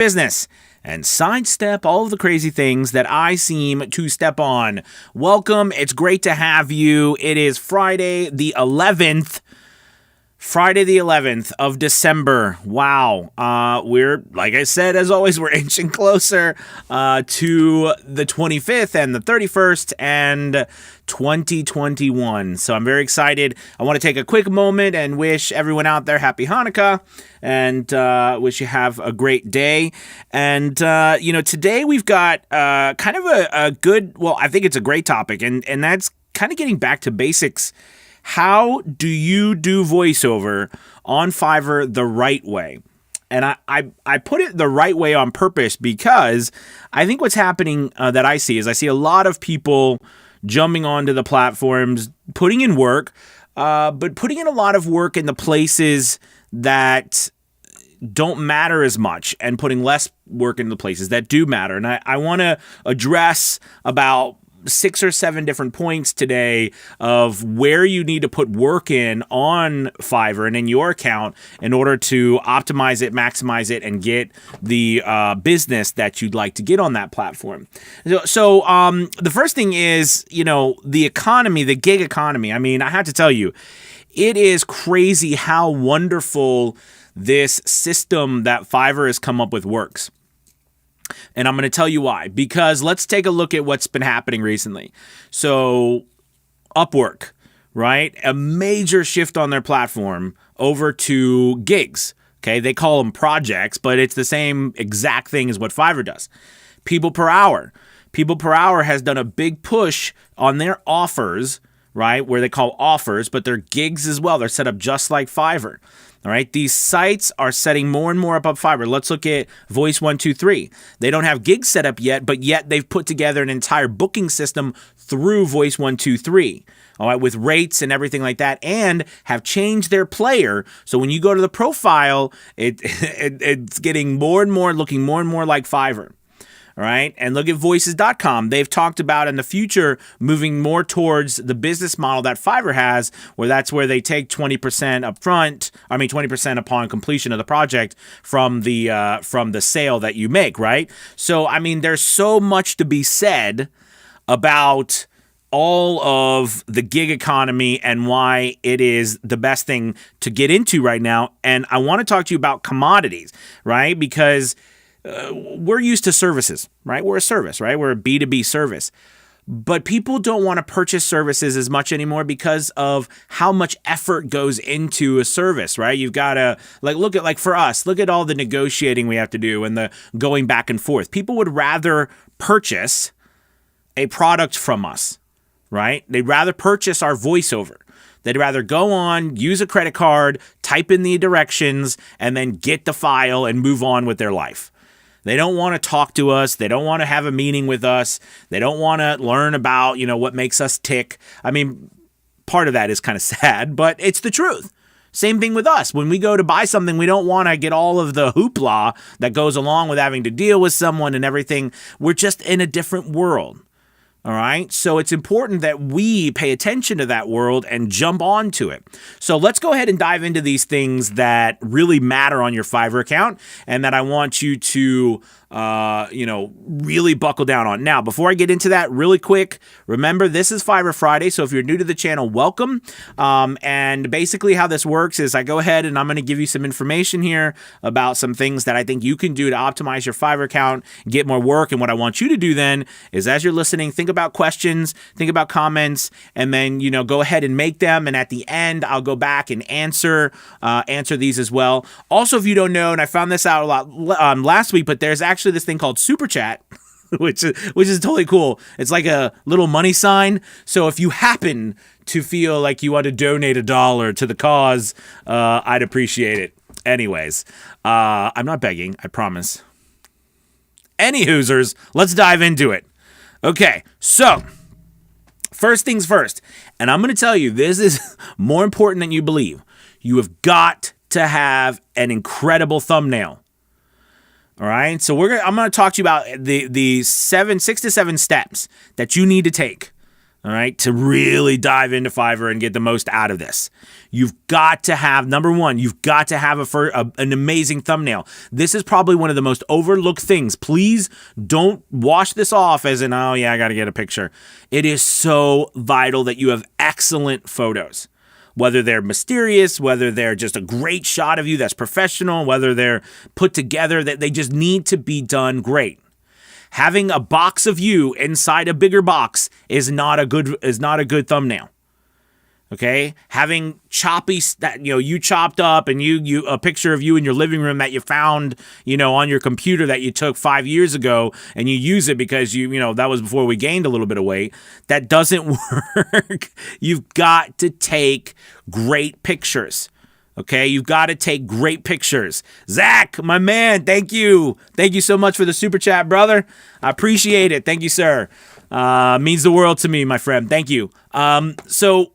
business and sidestep all of the crazy things that I seem to step on. Welcome. It's great to have you. It is Friday the 11th. Friday the 11th of December. Wow. We're, like I said, as always, we're inching closer to the 25th and the 31st and 2021. So I'm very excited. I want to take a quick moment and wish everyone out there happy Hanukkah and wish you have a great day. And, today we've got kind of a good, well, I think it's a great topic, and that's kind of getting back to basics. How do you do voiceover on Fiverr the right way? And I put it the right way on purpose because I think what's happening that I see a lot of people jumping onto the platforms, putting in work, but putting in a lot of work in the places that don't matter as much and putting less work in the places that do matter. And I want to address about 6 or 7 different points today of where you need to put work in on Fiverr and in your account in order to optimize it, maximize it, and get the business that you'd like to get on that platform. So the first thing is, the economy, the gig economy. I mean, I have to tell you, it is crazy how wonderful this system that Fiverr has come up with works. And I'm going to tell you why. Because let's take a look at what's been happening recently. So Upwork, right? A major shift on their platform over to gigs. Okay, they call them projects, but it's the same exact thing as what Fiverr does. People per hour. People per hour has done a big push on their offers, right? Where they call offers, but they're gigs as well. They're set up just like Fiverr. All right, these sites are setting more and more up Fiverr. Let's look at Voice123. They don't have gigs set up yet, but yet they've put together an entire booking system through Voice123. All right, with rates and everything like that, and have changed their player. So when you go to the profile, it's getting more and more, looking more and more like Fiverr. All right. And look at voices.com. They've talked about in the future moving more towards the business model that Fiverr has, where that's where they take 20% upfront. 20% upon completion of the project from the sale that you make. Right. So, there's so much to be said about all of the gig economy and why it is the best thing to get into right now. And I want to talk to you about commodities, right? Because we're used to services, right? We're a service, right? We're a B2B service. But people don't want to purchase services as much anymore because of how much effort goes into a service, right? You've got to look at all the negotiating we have to do and the going back and forth. People would rather purchase a product from us, right? They'd rather purchase our voiceover. They'd rather go on, use a credit card, type in the directions, and then get the file and move on with their life. They don't want to talk to us. They don't want to have a meeting with us. They don't want to learn about, what makes us tick. Part of that is kind of sad, but it's the truth. Same thing with us. When we go to buy something, we don't want to get all of the hoopla that goes along with having to deal with someone and everything. We're just in a different world. All right. So it's important that we pay attention to that world and jump onto it. So let's go ahead and dive into these things that really matter on your Fiverr account and that I want you to really buckle down on. Now, before I get into that really quick, remember this is Fiverr Friday. So if you're new to the channel, welcome. And basically how this works is I go ahead and I'm going to give you some information here about some things that I think you can do to optimize your Fiverr account, get more work. And what I want you to do then is as you're listening, think about questions, think about comments, and then, go ahead and make them. And at the end, I'll go back and answer these as well. Also, if you don't know, and I found this out a lot last week, but there's actually this thing called Super Chat, which is totally cool. It's like a little money sign. So if you happen to feel like you want to donate $1 to the cause, I'd appreciate it. Anyways, I'm not begging, I promise. Any hoosers, let's dive into it. Okay, so first things first, and I'm going to tell you, this is more important than you believe. You have got to have an incredible thumbnail. All right, so I'm going to talk to you about the 6 to 7 steps that you need to take. all right, to really dive into Fiverr and get the most out of this. You've got to have, number one, you've got to have an amazing thumbnail. This is probably one of the most overlooked things. Please don't wash this off as in, oh yeah, I got to get a picture. It is so vital that you have excellent photos. Whether they're mysterious, whether they're just a great shot of you that's professional, whether they're put together, that they just need to be done great. Having a box of you inside a bigger box is not a good thumbnail. Okay? Having you chopped up and you a picture of you in your living room that you found, on your computer that you took 5 years ago and you use it because that was before we gained a little bit of weight. That doesn't work. You've got to take great pictures. Okay, you've got to take great pictures. Zach, my man, thank you. Thank you so much for the super chat, brother. I appreciate it. Thank you, sir. Means the world to me, my friend. Thank you. So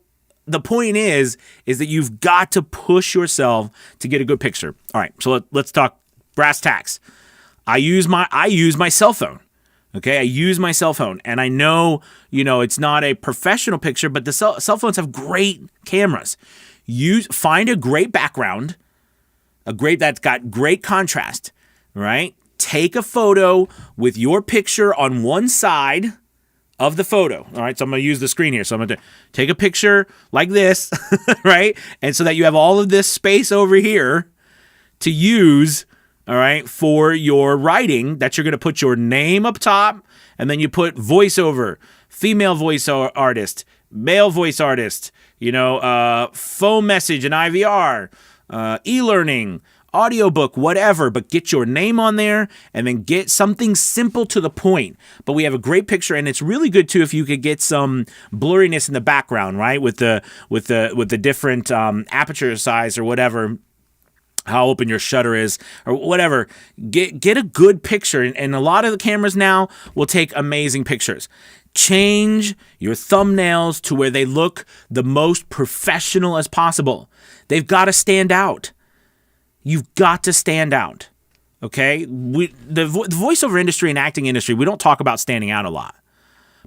the point is that you've got to push yourself to get a good picture. All right, so let's talk brass tacks. I use my cell phone. Okay, I use my cell phone, and I know, it's not a professional picture, but the cell phones have great cameras. Find a great background, that's got great contrast, right? Take a photo with your picture on one side of the photo. All right, so I'm going to use the screen here. So I'm going to take a picture like this, right? And so that you have all of this space over here to use, all right, for your writing, that you're going to put your name up top, and then you put voiceover, female voice artist, male voice artist, phone message and IVR, e-learning, audiobook, whatever, but get your name on there and then get something simple to the point. But we have a great picture, and it's really good too if you could get some blurriness in the background, right? With the different aperture size or whatever, how open your shutter is or whatever. Get a good picture, and a lot of the cameras now will take amazing pictures. Change your thumbnails to where they look the most professional as possible. They've got to stand out. You've got to stand out. Okay? The voiceover industry and acting industry, we don't talk about standing out a lot,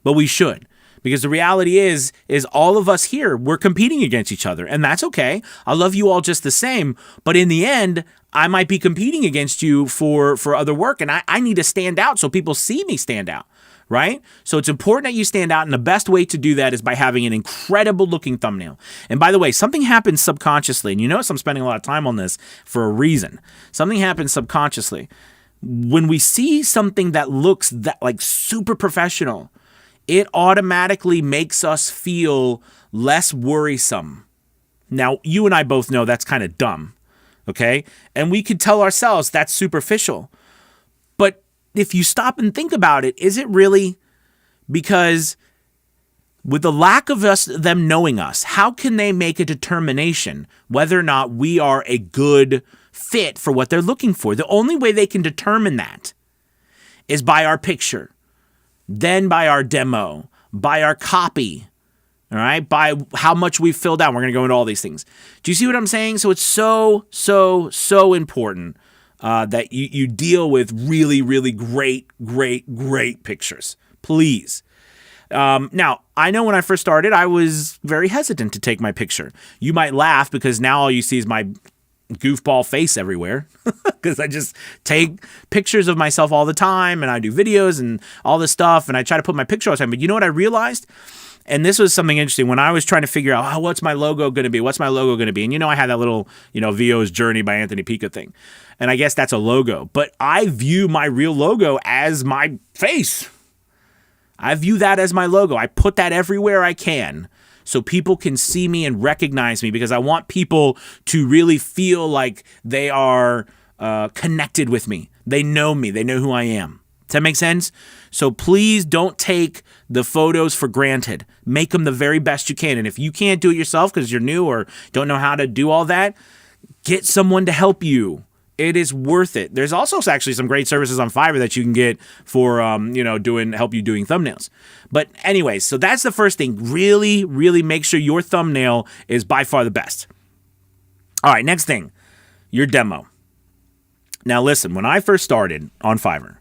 but we should. Because the reality is all of us here, we're competing against each other, and that's okay. I love you all just the same, but in the end, I might be competing against you for other work, and I need to stand out so people see me stand out. Right? So it's important that you stand out, and the best way to do that is by having an incredible looking thumbnail. And by the way, something happens subconsciously, and you notice I'm spending a lot of time on this for a reason. Something happens subconsciously. When we see something that looks like super professional, it automatically makes us feel less worrisome. Now, you and I both know that's kind of dumb, okay? And we could tell ourselves that's superficial. But if you stop and think about it, is it really? Because with the lack of them knowing us, how can they make a determination whether or not we are a good fit for what they're looking for? The only way they can determine that is by our picture, then by our demo, by our copy, all right, by how much we've filled out. We're going to go into all these things. Do you see what I'm saying? So it's so important that you deal with really, really great pictures. Please. Now, I know when I first started, I was very hesitant to take my picture. You might laugh because now all you see is my goofball face everywhere because I just take pictures of myself all the time, and I do videos and all this stuff, and I try to put my picture all the time. But you know what I realized? And this was something interesting when I was trying to figure out, what's my logo going to be? What's my logo going to be? And I had that little, VO's Journey by Anthony Pica thing. And I guess that's a logo. But I view my real logo as my face. I view that as my logo. I put that everywhere I can so people can see me and recognize me, because I want people to really feel like they are connected with me. They know me. They know who I am. Does that make sense? So please don't take the photos for granted. Make them the very best you can. And if you can't do it yourself because you're new or don't know how to do all that, get someone to help you. It is worth it. There's also actually some great services on Fiverr that you can get for, help you doing thumbnails. But anyways, so that's the first thing. Really, really make sure your thumbnail is by far the best. All right, next thing, your demo. Now listen, when I first started on Fiverr,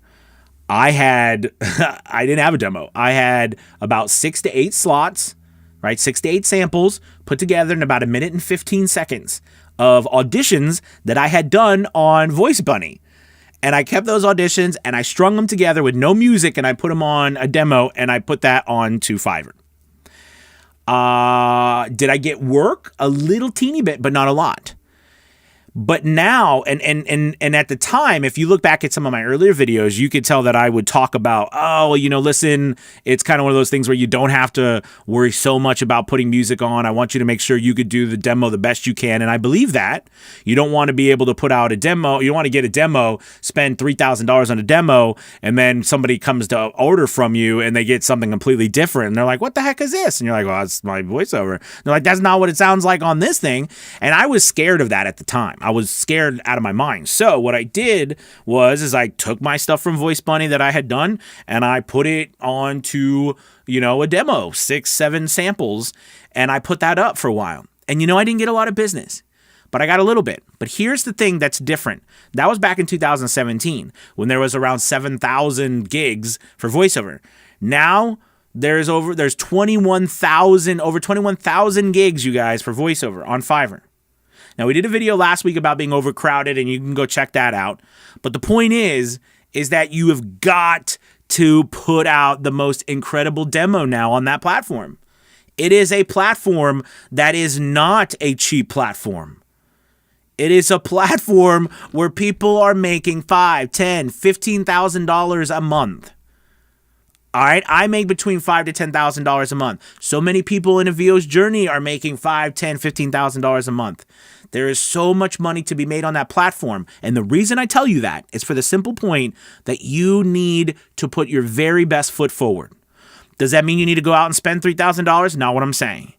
I didn't have a demo. I had about 6 to 8 slots, right? 6 to 8 samples put together in about 1 minute and 15 seconds of auditions that I had done on Voice Bunny. And I kept those auditions and I strung them together with no music and I put them on a demo and I put that onto Fiverr. Did I get work? A little teeny bit, but not a lot. But now, and at the time, if you look back at some of my earlier videos, you could tell that I would talk about, listen, it's kind of one of those things where you don't have to worry so much about putting music on. I want you to make sure you could do the demo the best you can. And I believe that. You don't want to be able to put out a demo. You don't want to get a demo, spend $3,000 on a demo, and then somebody comes to order from you and they get something completely different. And they're like, what the heck is this? And you're like, well, that's my voiceover. And they're like, that's not what it sounds like on this thing. And I was scared of that at the time. I was scared out of my mind. So what I did was I took my stuff from Voice Bunny that I had done and I put it onto, a demo, 6, 7 samples, and I put that up for a while. And I didn't get a lot of business, but I got a little bit. But here's the thing that's different. That was back in 2017 when there was around 7,000 gigs for VoiceOver. Now there's over 21,000 gigs, you guys, for VoiceOver on Fiverr. Now, we did a video last week about being overcrowded, and you can go check that out. But the point is that you have got to put out the most incredible demo now on that platform. It is a platform that is not a cheap platform. It is a platform where people are making $5,000, $10,000, $15,000 a month. All right, I make between $5,000 to $10,000 a month. So many people in a VO's journey are making $5,000, $10,000, $15,000 a month. There is so much money to be made on that platform. And the reason I tell you that is for the simple point that you need to put your very best foot forward. Does that mean you need to go out and spend $3,000? Not what I'm saying.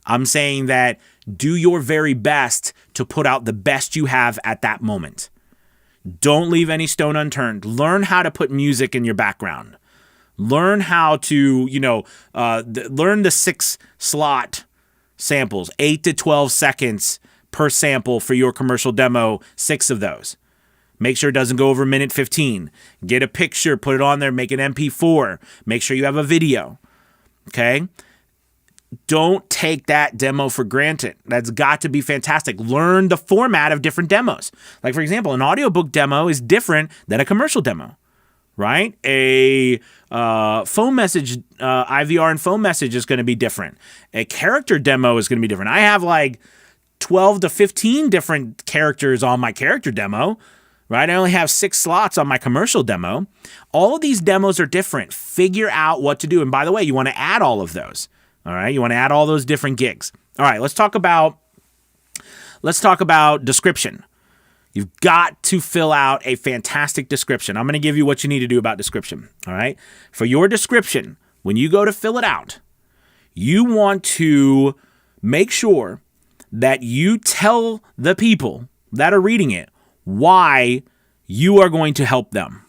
I'm saying that do your very best to put out the best you have at that moment. Don't leave any stone unturned. Learn how to put music in your background. Learn how to, learn the 6 slot samples, 8 to 12 seconds per sample for your commercial demo, 6 of those. Make sure it doesn't go over 1:15. Get a picture, put it on there, make an MP4. Make sure you have a video. Okay? Don't take that demo for granted. That's got to be fantastic. Learn the format of different demos. Like, for example, an audiobook demo is different than a commercial demo. Right? A phone message, IVR and phone message is going to be different. A character demo is going to be different. I have like 12 to 15 different characters on my character demo, right? I only have 6 slots on my commercial demo. All of these demos are different. Figure out what to do. And by the way, you want to add all of those. All right? You want to add all those different gigs. All right, let's talk about description. You've got to fill out a fantastic description. I'm going to give you what you need to do about description. All right. For your description, when you go to fill it out, you want to make sure that you tell the people that are reading it why you are going to help them.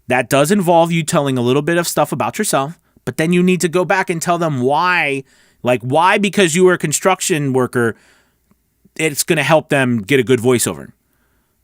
That does involve you telling a little bit of stuff about yourself, but then you need to go back and tell them why, why because you were a construction worker, it's going to help them get a good voiceover.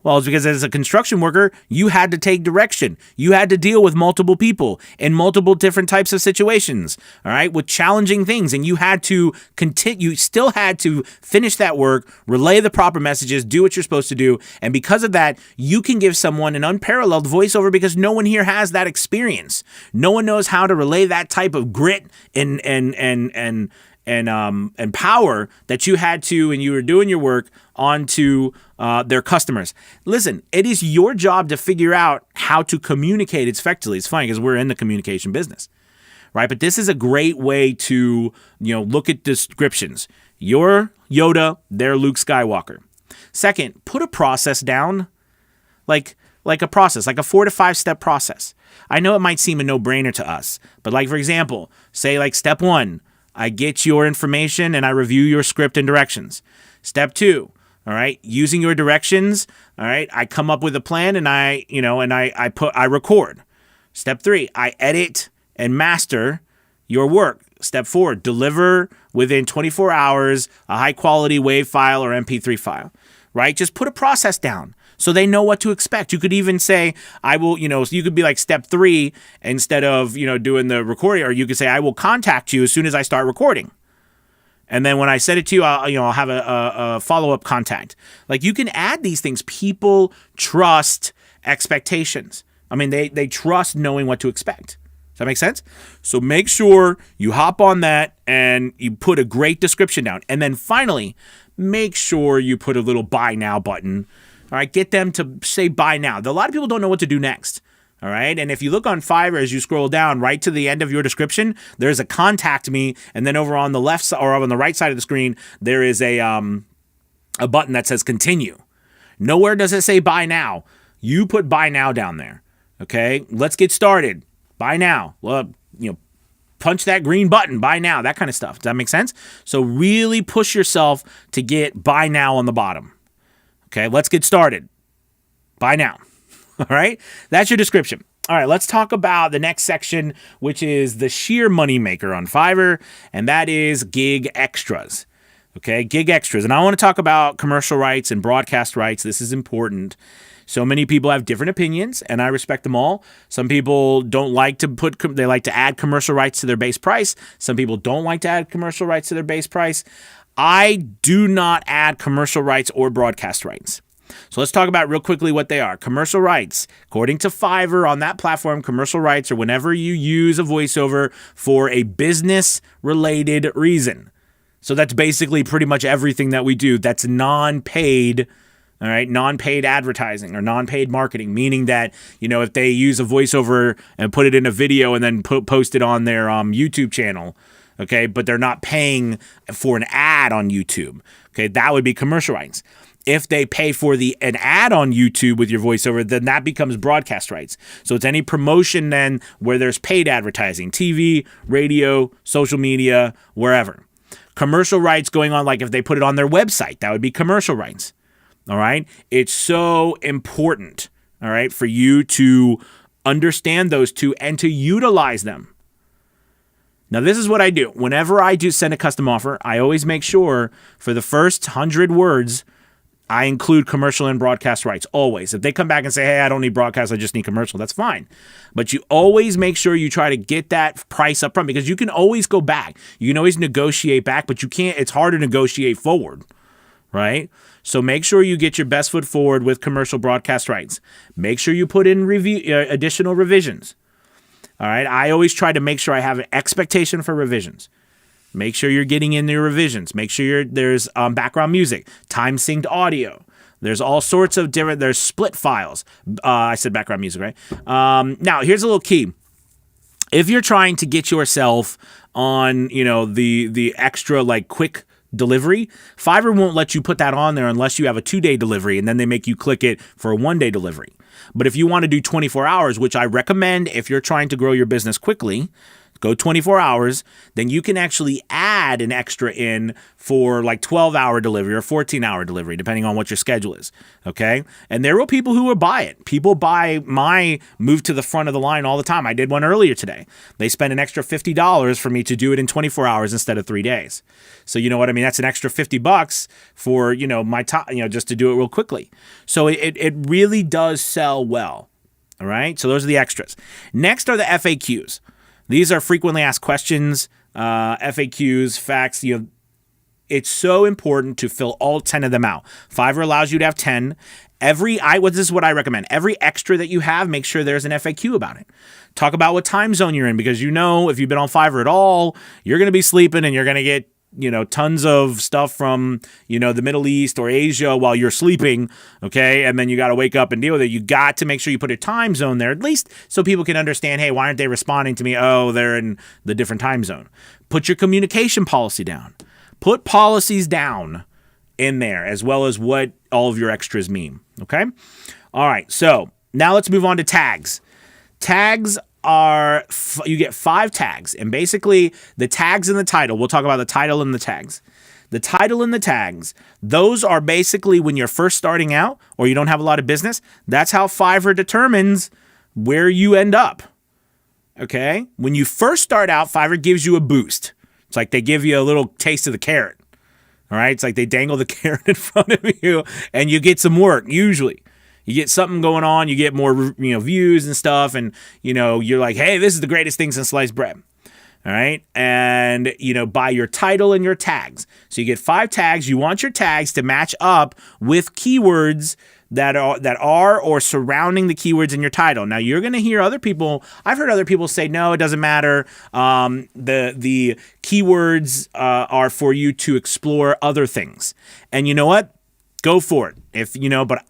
Well, it's because as a construction worker, you had to take direction. You had to deal with multiple people in multiple different types of situations, all right, with challenging things. And you had to continue, you still had to finish that work, relay the proper messages, do what you're supposed to do. And because of that, you can give someone an unparalleled voiceover because no one here has that experience. No one knows how to relay that type of grit and power that you had to when you were doing your work onto their customers. Listen, it is your job to figure out how to communicate effectively. It's funny because we're in the communication business, right? But this is a great way to, look at descriptions. You're Yoda, they're Luke Skywalker. Second, put a process down, like a process, like a 4 to 5 step process. I know it might seem a no-brainer to us, but like, for example, say like step 1, I get your information and I review your script and directions. Step 2, all right, using your directions, all right, I come up with a plan and I record. Step 3, I edit and master your work. Step 4, deliver within 24 hours a high quality WAV file or MP3 file, right? Just put a process down. So they know what to expect. You could even say, I will, so you could be like step 3 instead of, doing the recording, or you could say, I will contact you as soon as I start recording. And then when I send it to you, I'll have a follow-up contact. Like, you can add these things. People trust expectations. I mean, they trust knowing what to expect. Does that make sense? So make sure you hop on that and you put a great description down. And then finally, make sure you put a little buy now button. All right, get them to say buy now. A lot of people don't know what to do next. All right. And if you look on Fiverr, as you scroll down right to the end of your description, there's a contact me. And then over on the left side or on the right side of the screen, there is a button that says continue. Nowhere does it say buy now. You put buy now down there. OK, let's get started. Buy now. Well, punch that green button, buy now, that kind of stuff. Does that make sense? So really push yourself to get buy now on the bottom. OK, let's get started. Buy now. All right, that's your description. All right, let's talk about the next section, which is the sheer money maker on Fiverr, and that is gig extras. Okay, gig extras. And I want to talk about commercial rights and broadcast rights. This is important. So many people have different opinions, and I respect them all. Some people don't like to they like to add commercial rights to their base price. Some people don't like to add commercial rights to their base price. I do not add commercial rights or broadcast rights. So let's talk about real quickly what they are. Commercial rights, according to Fiverr on that platform, commercial rights are whenever you use a voiceover for a business-related reason. So that's basically pretty much everything that we do that's non-paid, all right, non-paid advertising or non-paid marketing, meaning that, if they use a voiceover and put it in a video and then post it on their YouTube channel, okay, but they're not paying for an ad on YouTube, okay, that would be commercial rights. If they pay for an ad on YouTube with your voiceover, then that becomes broadcast rights. So it's any promotion then where there's paid advertising, TV, radio, social media, wherever. Commercial rights going on, like if they put it on their website, that would be commercial rights. All right. It's so important, all right, for you to understand those two and to utilize them. Now, this is what I do. Whenever I do send a custom offer, I always make sure for the first 100 words, I include commercial and broadcast rights, always. If they come back and say, hey, I don't need broadcast, I just need commercial, that's fine. But you always make sure you try to get that price up front, because you can always go back. You can always negotiate back, but you can't. It's hard to negotiate forward, right? So make sure you get your best foot forward with commercial broadcast rights. Make sure you put in additional revisions. All right. I always try to make sure I have an expectation for revisions. Make sure you're getting in your revisions. Make sure there's background music, time synced audio. There's all sorts of different, there's split files. I said background music, right? Now, here's a little key. If you're trying to get yourself on, the extra like quick delivery, Fiverr won't let you put that on there unless you have a 2-day delivery, and then they make you click it for a 1-day delivery. But if you want to do 24 hours, which I recommend if you're trying to grow your business quickly, go 24 hours, then you can actually add an extra in for like 12-hour delivery or 14-hour delivery, depending on what your schedule is, okay? And there are people who will buy it. People buy my move to the front of the line all the time. I did one earlier today. They spent an extra $50 for me to do it in 24 hours instead of 3 days. So you know what I mean? That's an extra $50 for, my time, just to do it real quickly. So it really does sell well, all right? So those are the extras. Next are the FAQs. These are frequently asked questions, FAQs, facts. It's so important to fill all 10 of them out. Fiverr allows you to have 10. This is what I recommend. Every extra that you have, make sure there's an FAQ about it. Talk about what time zone you're in, because if you've been on Fiverr at all, you're going to be sleeping and you're going to get tons of stuff from, the Middle East or Asia while you're sleeping, okay? And then you got to wake up and deal with it. You got to make sure you put a time zone there, at least so people can understand, hey, why aren't they responding to me? Oh, they're in the different time zone. Put your communication policy down. Put policies down in there, as well as what all of your extras mean, okay? All right, so now let's move on to tags. Tags you get 5 tags, and basically the tags and the title. We'll talk about the title and the tags. The title and the tags, those are basically when you're first starting out or you don't have a lot of business. That's how Fiverr determines where you end up. Okay? When you first start out, Fiverr gives you a boost. It's like they give you a little taste of the carrot. All right? It's like they dangle the carrot in front of you and you get some work, usually. You get something going on, you get more, views and stuff, and, you're like, hey, this is the greatest thing since sliced bread. All right. And, by your title and your tags. So you get 5 tags. You want your tags to match up with keywords that are or surrounding the keywords in your title. Now you're going to hear other people. I've heard other people say, no, it doesn't matter. The keywords are for you to explore other things. And you know what? Go for it. But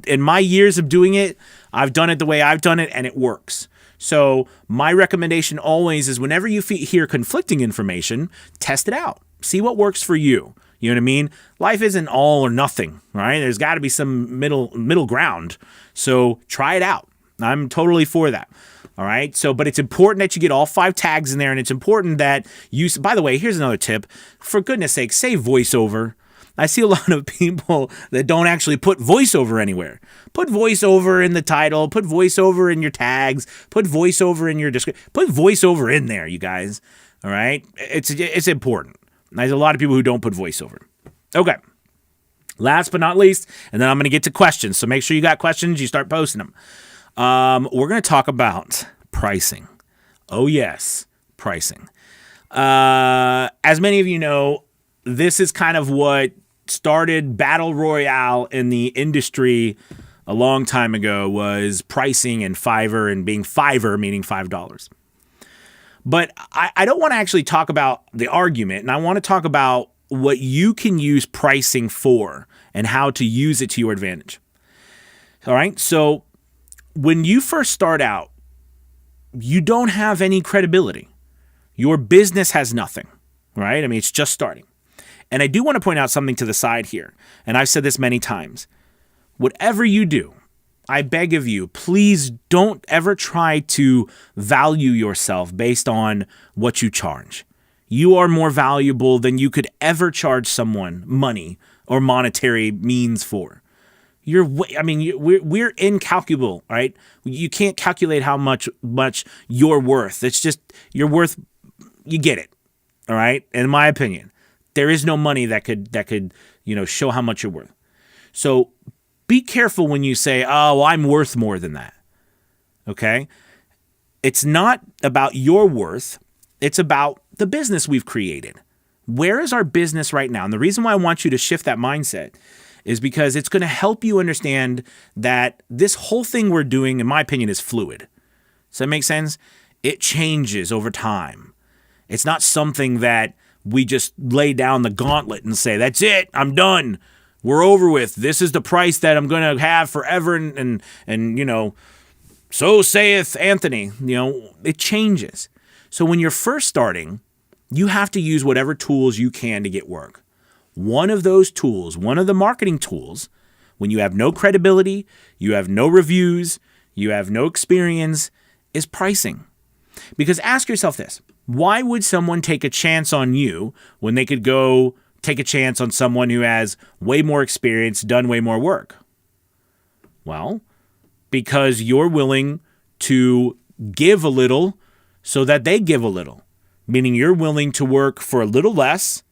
in my years of doing it, I've done it the way I've done it, and it works. So my recommendation always is whenever you hear conflicting information, test it out. See what works for you. You know what I mean? Life isn't all or nothing, right? There's got to be some middle ground. So try it out. I'm totally for that. All right. So, but it's important that you get all 5 tags in there, and it's important that by the way, here's another tip. For goodness sake, say voiceover. I see a lot of people that don't actually put voiceover anywhere. Put voiceover in the title, put voiceover in your tags, put voiceover in your description, put voiceover in there, you guys. All right. It's important. There's a lot of people who don't put voiceover. Okay. Last but not least, and then I'm going to get to questions. So make sure you got questions. You start posting them. We're going to talk about pricing. Oh, yes. Pricing. As many of you know, this is kind of what started battle royale in the industry a long time ago, was pricing and Fiverr, and being Fiverr, meaning $5. But I don't want to actually talk about the argument, and I want to talk about what you can use pricing for and how to use it to your advantage. All right. So when you first start out, you don't have any credibility. Your business has nothing, right? I mean, it's just starting. And I do want to point out something to the side here. And I've said this many times. Whatever you do, I beg of you, please don't ever try to value yourself based on what you charge. You are more valuable than you could ever charge someone money or monetary means for. We're incalculable, right? You can't calculate how much you're worth. It's just, you're worth, you get it. All right. In my opinion, there is no money that could, show how much you're worth. So be careful when you say, oh, I'm worth more than that. Okay. It's not about your worth. It's about the business we've created. Where is our business right now? And the reason why I want you to shift that mindset is because it's going to help you understand that this whole thing we're doing, in my opinion, is fluid. Does that make sense? It changes over time. It's not something that we just lay down the gauntlet and say, that's it, I'm done. We're over with. This is the price that I'm going to have forever. And so saith Anthony. It changes. So when you're first starting, you have to use whatever tools you can to get work. One of those tools, one of the marketing tools, when you have no credibility, you have no reviews, you have no experience, is pricing. Because ask yourself this, why would someone take a chance on you when they could go take a chance on someone who has way more experience, done way more work? Well, because you're willing to give a little so that they give a little, meaning you're willing to work for a little less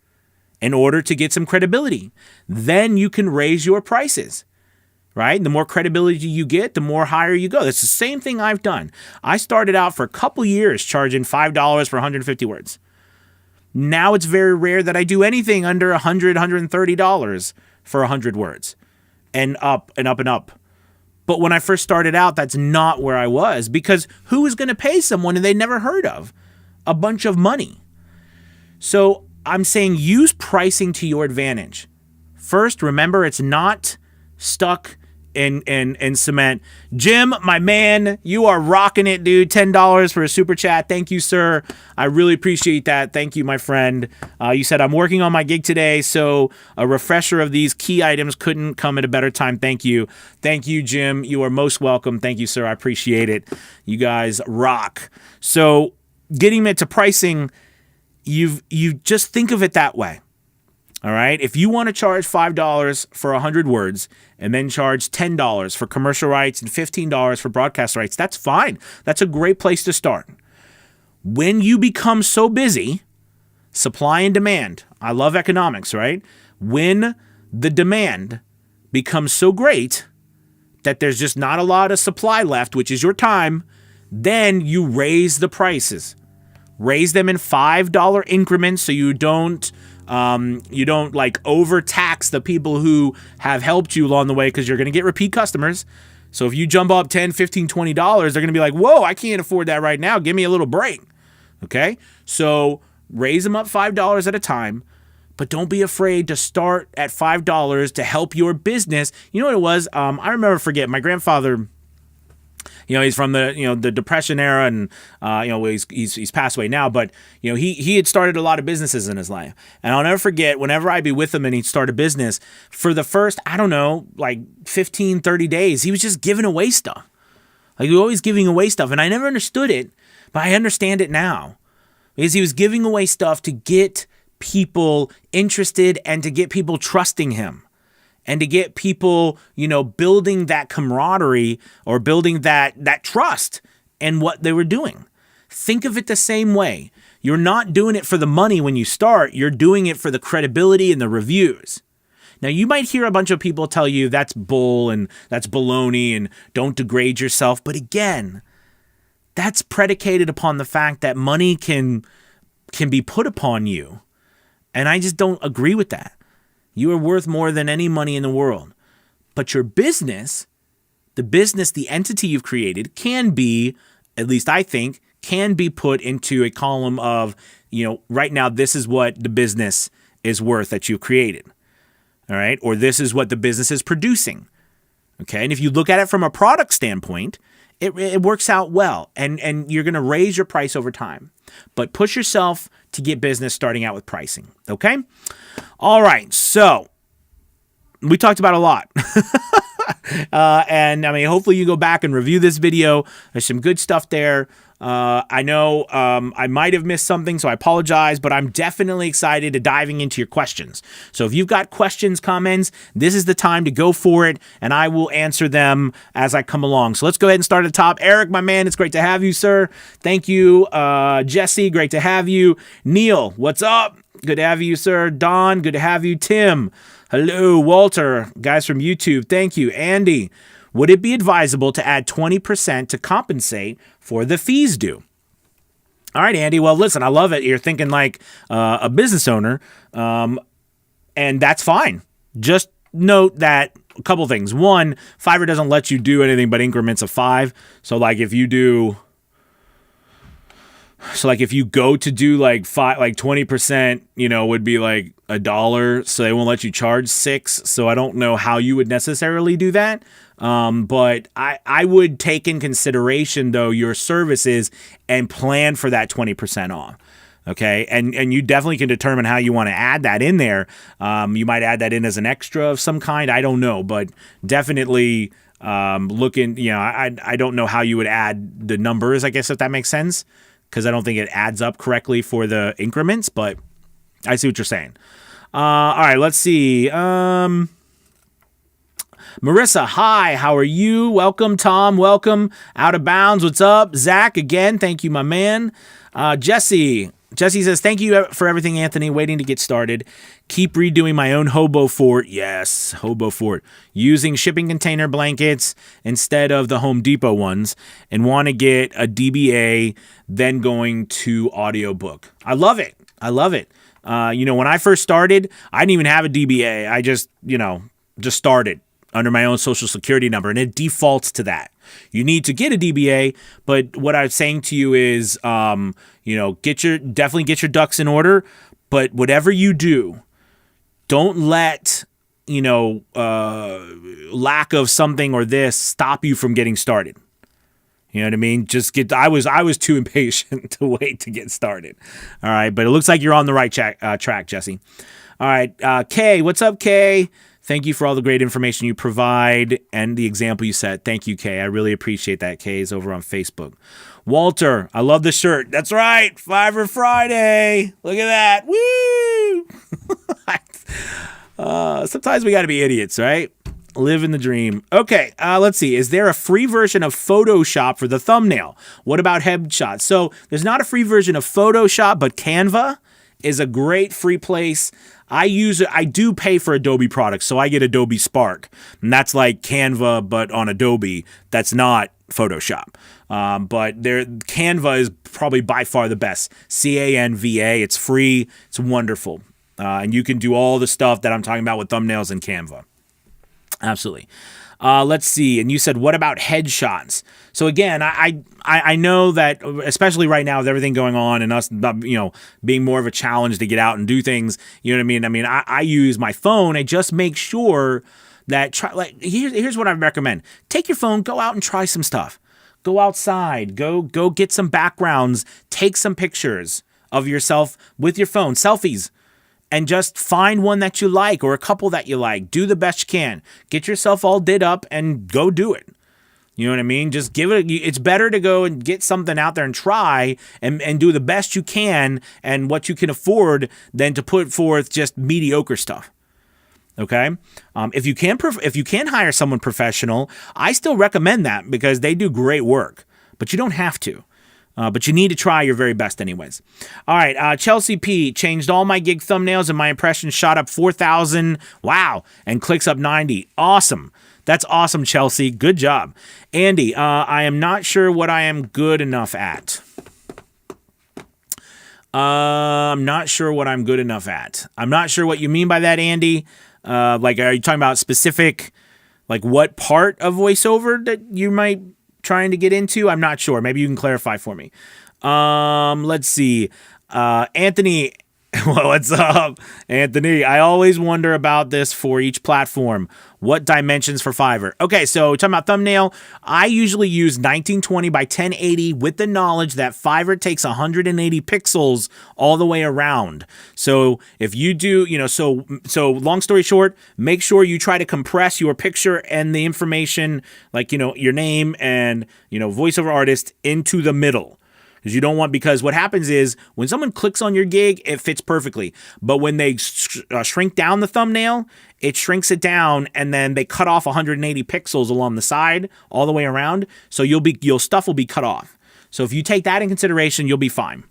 in order to get some credibility. Then you can raise your prices, right? The more credibility you get, the more higher you go. That's the same thing I've done. I started out for a couple years charging $5 for 150 words. Now it's very rare that I do anything under $100, $130 for 100 words, and up and up and up. But when I first started out, that's not where I was, because who is going to pay someone they never heard of a bunch of money? So I'm saying use pricing to your advantage. First, remember, it's not stuck in cement. Jim, my man, you are rocking it, dude. $10 for a super chat. Thank you, sir. I really appreciate that. Thank you, my friend. You said, I'm working on my gig today, so a refresher of these key items couldn't come at a better time. Thank you. Thank you, Jim. You are most welcome. Thank you, sir. I appreciate it. You guys rock. So getting into pricing, you just think of it that way. All right. If you want to charge $5 for 100 words and then charge $10 for commercial rights and $15 for broadcast rights, that's fine. That's a great place to start. When you become so busy, supply and demand, I love economics, right? When the demand becomes so great, that there's just not a lot of supply left, which is your time, then you raise the prices. Raise them in $5 increments so you don't like overtax the people who have helped you along the way, because you're going to get repeat customers. So if you jump up $10, $15, $20, they're going to be like, whoa, I can't afford that right now. Give me a little break. Okay? So raise them up $5 at a time, but don't be afraid to start at $5 to help your business. You know what it was? I forget, my grandfather, he's from the Depression era, and he's passed away now, but he had started a lot of businesses in his life. And I'll never forget, whenever I'd be with him and he'd start a business, for the first, like 15, 30 days, he was just giving away stuff. Like, he was always giving away stuff, and I never understood it, but I understand it now. Because he was giving away stuff to get people interested and to get people trusting him. And to get people, building that camaraderie or building that trust in what they were doing. Think of it the same way. You're not doing it for the money when you start. You're doing it for the credibility and the reviews. Now, you might hear a bunch of people tell you that's bull and that's baloney and don't degrade yourself. But again, that's predicated upon the fact that money can be put upon you. And I just don't agree with that. You are worth more than any money in the world. But your business, the entity you've created, can be, at least I think, can be put into a column of, right now, this is what the business is worth that you've created. All right? Or this is what the business is producing. Okay? And if you look at it from a product standpoint, it works out well. And you're going to raise your price over time. But push yourself to get business starting out with pricing. Okay? All right, so we talked about a lot. And hopefully you go back and review this video. There's some good stuff there. I know I might have missed something, so I apologize, but I'm definitely excited to diving into your questions. So if you've got questions, comments, this is the time to go for it, and I will answer them as I come along. So let's go ahead and start at the top. Eric, my man, it's great to have you, sir. Thank you. Jesse, great to have you. Neil, what's up? Good to have you, sir. Don, good to have you. Tim, hello. Walter, guys from YouTube, thank you. Andy, would it be advisable to add 20% to compensate for the fees due? All right, Andy. Well, listen, I love it. You're thinking like a business owner, and that's fine. Just note that a couple things. One, Fiverr doesn't let you do anything but increments of 5. So like if you go to do like 20%, would be like $1. So they won't let you charge 6. So I don't know how you would necessarily do that. But I would take in consideration though your services and plan for that 20% off. Okay. And you definitely can determine how you want to add that in there. You might add that in as an extra of some kind. I don't know, but definitely, looking, I don't know how you would add the numbers, I guess, if that makes sense. Because I don't think it adds up correctly for the increments, but I see what you're saying. All right, let's see. Marissa, hi, how are you? Welcome, Tom, welcome. Out of Bounds, what's up? Zach, again, thank you, my man. Jesse says, thank you for everything, Anthony. Waiting to get started. Keep redoing my own hobo fort. Yes, hobo fort. Using shipping container blankets instead of the Home Depot ones, and want to get a DBA, then going to audiobook. I love it. When I first started, I didn't even have a DBA. I just started under my own social security number, and it defaults to that. You need to get a DBA, but what I'm saying to you is, definitely get your ducks in order. But whatever you do, don't let lack of something or this stop you from getting started. You know what I mean? I was too impatient to wait to get started. All right, but it looks like you're on the right track, Jesse. All right, Kay, what's up, Kay? Thank you for all the great information you provide and the example you set. Thank you, Kay. I really appreciate that. Kay is over on Facebook. Walter, I love the shirt. That's right. Fiverr Friday. Look at that. Woo! Sometimes we got to be idiots, right? Living the dream. Okay, let's see. Is there a free version of Photoshop for the thumbnail? What about headshots? So there's not a free version of Photoshop, but Canva is a great free place. I do pay for Adobe products, so I get Adobe Spark, and that's like Canva, but on Adobe. That's not Photoshop. But Canva is probably by far the best. Canva. It's free. It's wonderful. And you can do all the stuff that I'm talking about with thumbnails in Canva. Absolutely. Let's see. And you said, what about headshots? So again, I know that, especially right now with everything going on and us, being more of a challenge to get out and do things, you know what I mean? I use my phone and just make sure that here's what I recommend. Take your phone, go out and try some stuff. Go outside, go get some backgrounds, take some pictures of yourself with your phone, selfies. And just find one that you like or a couple that you like. Do the best you can. Get yourself all did up and go do it. You know what I mean? Just give it. It's better to go and get something out there and try and do the best you can and what you can afford than to put forth just mediocre stuff. Okay? If you can hire someone professional, I still recommend that because they do great work. But you don't have to. But you need to try your very best anyways. All right, Chelsea P. changed all my gig thumbnails and my impressions shot up 4,000. Wow. And clicks up 90. Awesome. That's awesome, Chelsea. Good job. Andy, I am not sure what I am good enough at. I'm not sure what I'm good enough at. I'm not sure what you mean by that, Andy. Are you talking about specific, what part of voiceover that you might trying to get into? I'm not sure. Maybe you can clarify for me. Let's see. Anthony, well, what's up, Anthony? I always wonder about this for each platform. What dimensions for Fiverr? Okay, so talking about thumbnail, I usually use 1920 by 1080 with the knowledge that Fiverr takes 180 pixels all the way around. So if you do, so long story short, make sure you try to compress your picture and the information, your name and, voiceover artist into the middle. Because what happens is when someone clicks on your gig, it fits perfectly. But when they shrink down the thumbnail, it shrinks it down and then they cut off 180 pixels along the side all the way around. So your stuff will be cut off. So if you take that in consideration, you'll be fine.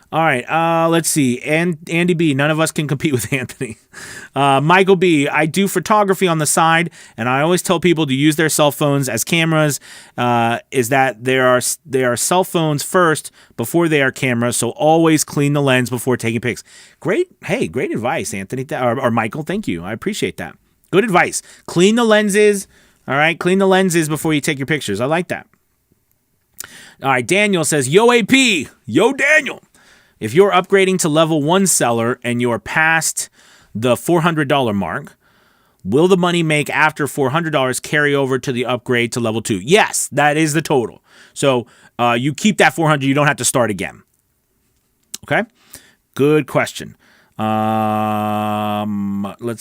All right, let's see. Andy B, none of us can compete with Anthony. Michael B, I do photography on the side, and I always tell people to use their cell phones as cameras. Is that they are cell phones first before they are cameras, so always clean the lens before taking pics. Great advice, Anthony or Michael. Thank you. I appreciate that. Good advice. Clean the lenses. All right, clean the lenses before you take your pictures. I like that. All right, Daniel says, Yo AP, yo Daniel. If you're upgrading to level 1 seller and you're past the $400 mark, will the money make after $400 carry over to the upgrade to level 2? Yes, that is the total. So you keep that $400, you don't have to start again. Okay? Good question. Let's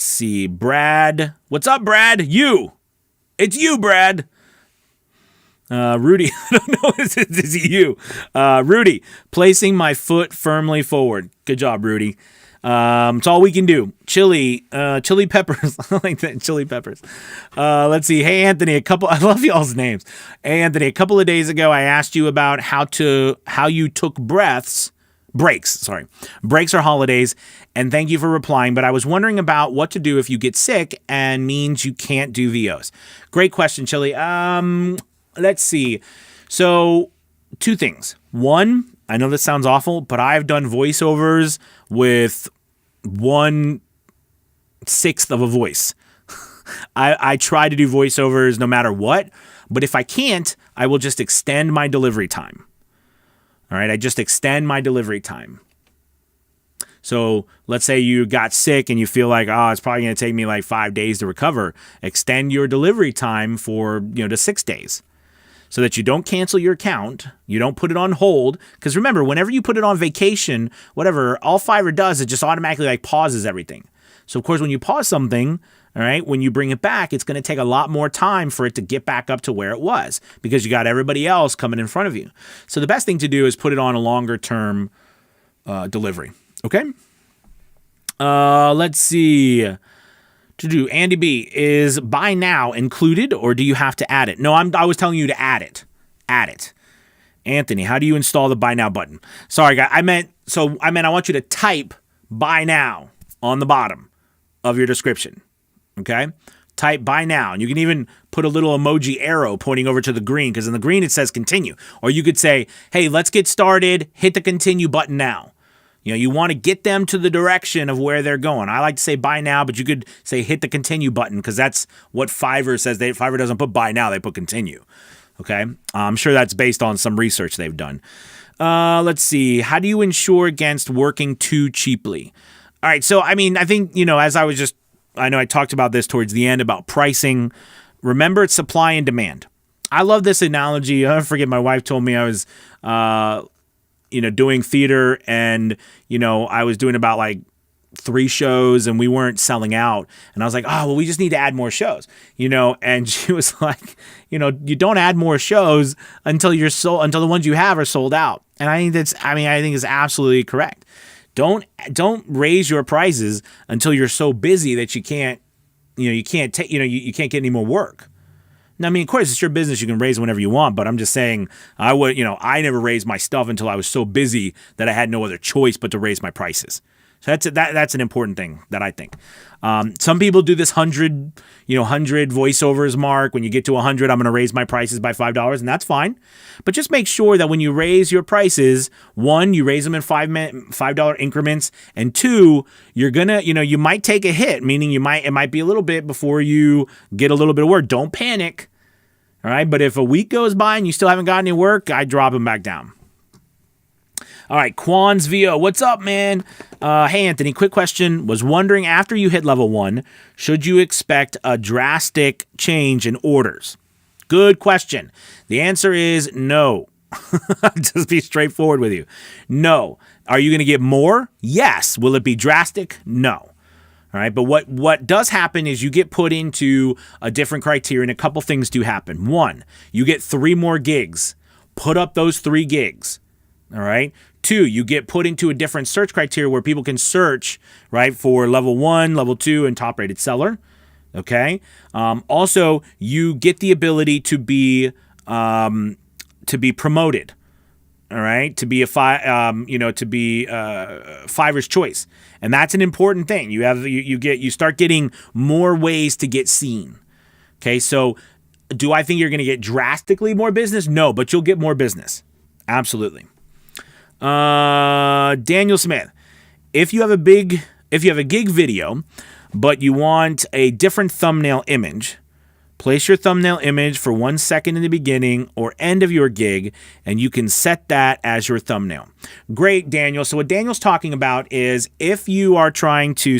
see. Brad. What's up, Brad? It's you, Brad. Rudy, I don't know, is it you? Rudy, placing my foot firmly forward. Good job, Rudy. It's all we can do. Chili peppers. I like that, chili peppers. Let's see. Hey, Anthony, I love y'all's names. Hey, Anthony, a couple of days ago, I asked you about how you took breaks or holidays, and thank you for replying, but I was wondering about what to do if you get sick and means you can't do VOs. Great question, Chili. Let's see. So, two things. One, I know this sounds awful, but I've done voiceovers with 1/6 of a voice. I try to do voiceovers no matter what, but if I can't, I will just extend my delivery time. All right, I just extend my delivery time. So let's say you got sick and you feel like, it's probably going to take me 5 days to recover. Extend your delivery time for, to 6 days. So that you don't cancel your account, you don't put it on hold. Because remember, whenever you put it on vacation, whatever, all Fiverr does is just automatically pauses everything. So of course, when you pause something, all right, when you bring it back, it's going to take a lot more time for it to get back up to where it was because you got everybody else coming in front of you. So the best thing to do is put it on a longer term delivery. Okay. Let's see. To do Andy B, is buy now included or do you have to add it? No, I was telling you to add it. Add it. Anthony, how do you install the buy now button? Sorry, guys. I meant So I want you to type buy now on the bottom of your description. Okay? Type buy now. And you can even put a little emoji arrow pointing over to the green, because in the green it says continue. Or you could say, hey, let's get started. Hit the continue button now. You want to get them to the direction of where they're going. I like to say buy now, but you could say hit the continue button, because that's what Fiverr says. Fiverr doesn't put buy now, they put continue. Okay? I'm sure that's based on some research they've done. Let's see. How do you ensure against working too cheaply? All right. So, I think, I know I talked about this towards the end about pricing. Remember, it's supply and demand. I love this analogy. I forget, my wife told me I was, doing theater, and, I was doing about like 3 shows and we weren't selling out. And I was like, oh, well, we just need to add more shows, and she was like, you don't add more shows until until the ones you have are sold out. And I think I think it's absolutely correct. Don't raise your prices until you're so busy that you can't get any more work. Now, of course, it's your business. You can raise whenever you want, but I'm just saying I never raised my stuff until I was so busy that I had no other choice but to raise my prices. So that's an important thing that I think. Some people do this 100 voiceovers mark. When you get to 100, I'm going to raise my prices by $5, and that's fine. But just make sure that when you raise your prices, 1, you raise them in $5 increments, and 2, you're gonna, you might take a hit, meaning it might be a little bit before you get a little bit of work. Don't panic. All right, but if a week goes by and you still haven't got any work, I drop them back down. All right, Quans VO, what's up, man? Hey, Anthony, quick question. Was wondering, after you hit level 1, should you expect a drastic change in orders? Good question. The answer is no. Just be straightforward with you. No. Are you going to get more? Yes. Will it be drastic? No. All right, but what does happen is you get put into a different criteria, and a couple things do happen. 1, you get 3 more gigs. Put up those 3 gigs. All right. 2, you get put into a different search criteria where people can search, right, for level 1, level 2, and top rated seller. Okay. Also, you get the ability to be promoted. All right, to be Fiverr's choice, and that's an important thing. You start getting more ways to get seen. Okay, so do I think you're going to get drastically more business? No, but you'll get more business. Absolutely. Daniel Smith, if you have a gig video, but you want a different thumbnail image, place your thumbnail image for 1 second in the beginning or end of your gig, and you can set that as your thumbnail. Great, Daniel. So what Daniel's talking about is if you are trying to,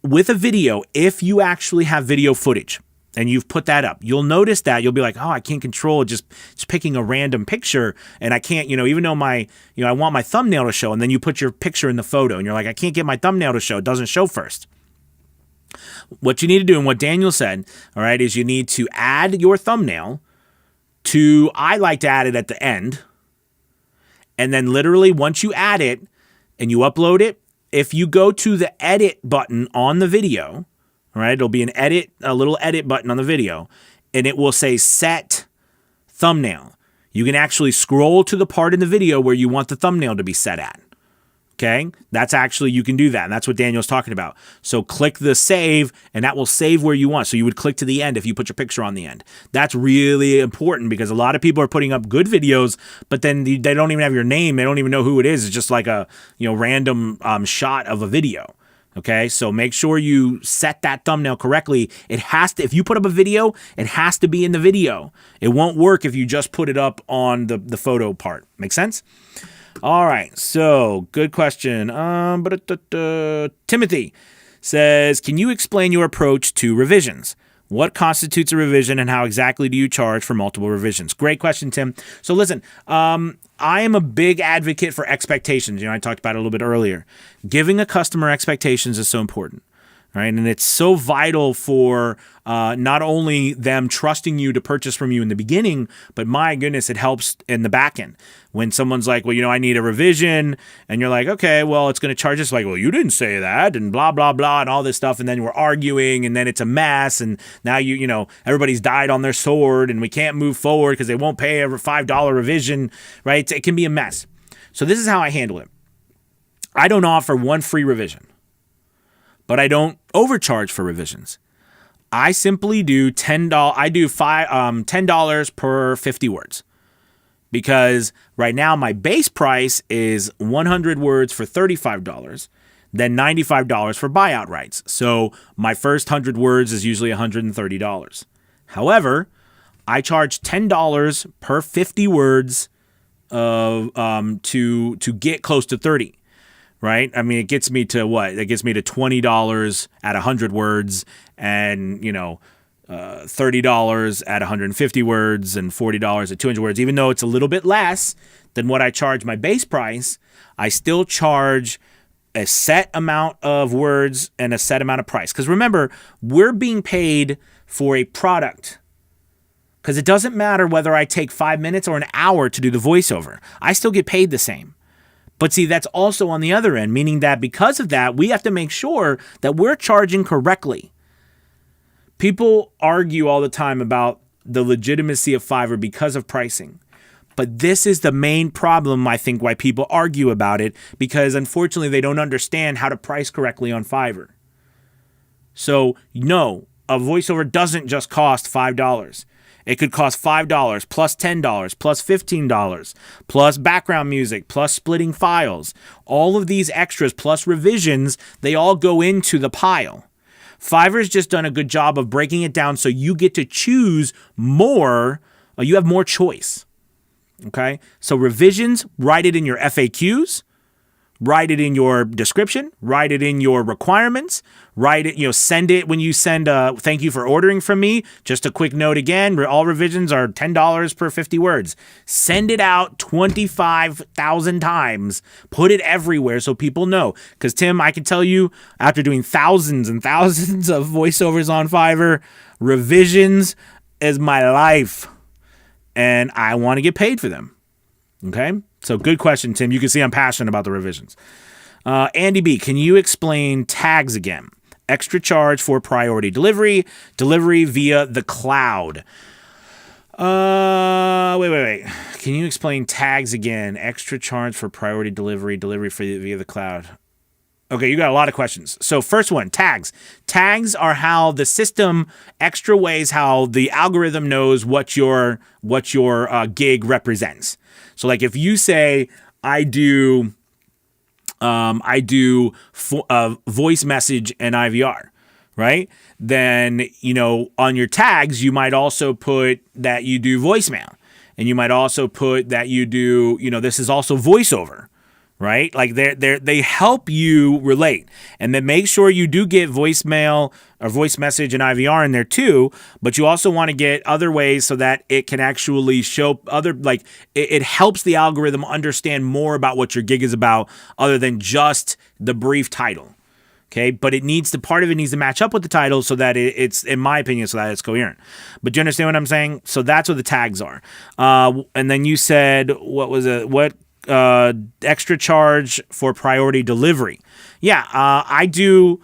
with a video, if you actually have video footage and you've put that up, you'll notice that you'll be like, oh, I can't control just picking a random picture, and I can't, even though I want my thumbnail to show, and then you put your picture in the photo and you're like, I can't get my thumbnail to show. It doesn't show first. What you need to do, and what Daniel said, all right, is you need to add your thumbnail to, I like to add it at the end. And then literally once you add it and you upload it, if you go to the edit button on the video, all right, it'll be a little edit button on the video, and it will say set thumbnail. You can actually scroll to the part in the video where you want the thumbnail to be set at. Okay, you can do that. And that's what Daniel's talking about. So click the save, and that will save where you want. So you would click to the end if you put your picture on the end. That's really important because a lot of people are putting up good videos, but then they don't even have your name. They don't even know who it is. It's just like a random shot of a video. Okay, so make sure you set that thumbnail correctly. It has to, if you put up a video, it has to be in the video. It won't work if you just put it up on the photo part. Make sense? All right, so good question. Timothy says, can you explain your approach to revisions? What constitutes a revision, and how exactly do you charge for multiple revisions? Great question, Tim. So listen, I am a big advocate for expectations. I talked about it a little bit earlier. Giving a customer expectations is so important. Right. And it's so vital for not only them trusting you to purchase from you in the beginning, but my goodness, it helps in the back end. When someone's like, well, I need a revision, and you're like, okay, well, it's going to charge us, like, well, you didn't say that, and blah, blah, blah, and all this stuff. And then we're arguing, and then it's a mess. And now, everybody's died on their sword, and we can't move forward because they won't pay a $5 revision. Right. It can be a mess. So this is how I handle it. I don't offer one free revision, but I don't overcharge for revisions. I simply do $10. I do $10 per 50 words, because right now my base price is 100 words for $35, then $95 for buyout rights. So my first 100 words is usually $130. However, I charge $10 per 50 words to get close to 30. Right? I mean, it gets me to what? It gets me to $20 at 100 words, and, $30 at 150 words, and $40 at 200 words. Even though it's a little bit less than what I charge my base price, I still charge a set amount of words and a set amount of price. Because remember, we're being paid for a product. Because it doesn't matter whether I take 5 minutes or an hour to do the voiceover. I still get paid the same. But see, that's also on the other end, meaning that because of that, we have to make sure that we're charging correctly. People argue all the time about the legitimacy of Fiverr because of pricing. But this is the main problem, I think, why people argue about it, because unfortunately they don't understand how to price correctly on Fiverr. So, no, a voiceover doesn't just cost $5. It could cost $5 plus $10 plus $15 plus background music plus splitting files. All of these extras plus revisions, they all go into the pile. Fiverr's just done a good job of breaking it down so you get to choose more. You have more choice. Okay? So revisions, write it in your FAQs. Write it in your description, write it in your requirements, write it, send it when you send a thank you for ordering from me. Just a quick note again, all revisions are $10 per 50 words. Send it out 25,000 times. Put it everywhere so people know. Because Tim, I can tell you, after doing thousands and thousands of voiceovers on Fiverr, revisions is my life. And I want to get paid for them. Okay? So good question, Tim. You can see I'm passionate about the revisions. Andy B, can you explain tags again? Extra charge for priority delivery via the cloud. Wait. Can you explain tags again? Extra charge for priority delivery via the cloud. Okay, you got a lot of questions. So first one, tags. Tags are how the system extra ways how the algorithm knows what your gig represents. So like if you say I do voice message and IVR, right? Then, on your tags, you might also put that you do voicemail, and you might also put that you do, this is also voiceover. Right? Like they help you relate. And then make sure you do get voicemail or voice message and IVR in there too, but you also want to get other ways so that it can actually show other, like it helps the algorithm understand more about what your gig is about other than just the brief title. Okay, but part of it needs to match up with the title so that it's, in my opinion, so that it's coherent. But do you understand what I'm saying? So that's what the tags are. And then you said, what extra charge for priority delivery. Yeah, I do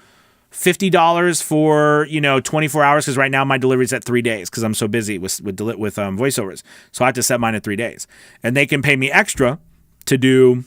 $50 for 24 hours because right now my delivery is at 3 days because I'm so busy with voiceovers. So I have to set mine at 3 days, and they can pay me extra to do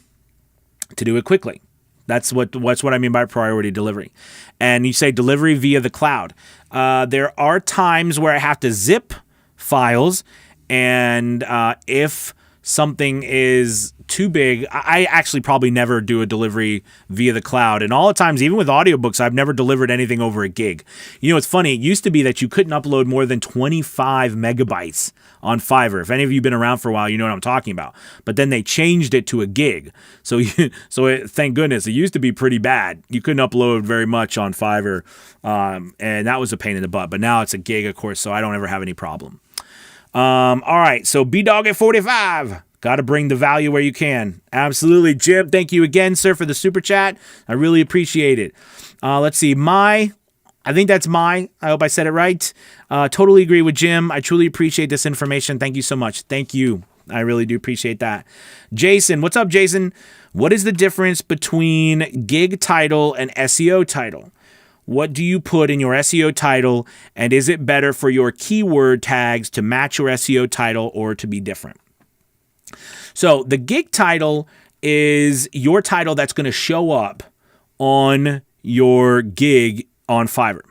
it quickly. That's what I mean by priority delivery. And you say delivery via the cloud. There are times where I have to zip files, and if something is too big, I actually probably never do a delivery via the cloud. And all the times, even with audiobooks, I've never delivered anything over a gig. It's funny. It used to be that you couldn't upload more than 25 megabytes on Fiverr. If any of you have been around for a while, you know what I'm talking about. But then they changed it to a gig. Thank goodness. It used to be pretty bad. You couldn't upload very much on Fiverr. And that was a pain in the butt. But now it's a gig, of course, so I don't ever have any problem. All right. So B-Dog at 45. Got to bring the value where you can. Absolutely. Jim, thank you again, sir, for the super chat. I really appreciate it. Let's see. I think that's I hope I said it right. Totally agree with Jim. I truly appreciate this information. Thank you so much. Thank you. I really do appreciate that. Jason, what's up, Jason? What is the difference between gig title and SEO title? What do you put in your SEO title, and is it better for your keyword tags to match your SEO title or to be different? So the gig title is your title that's going to show up on your gig on Fiverr.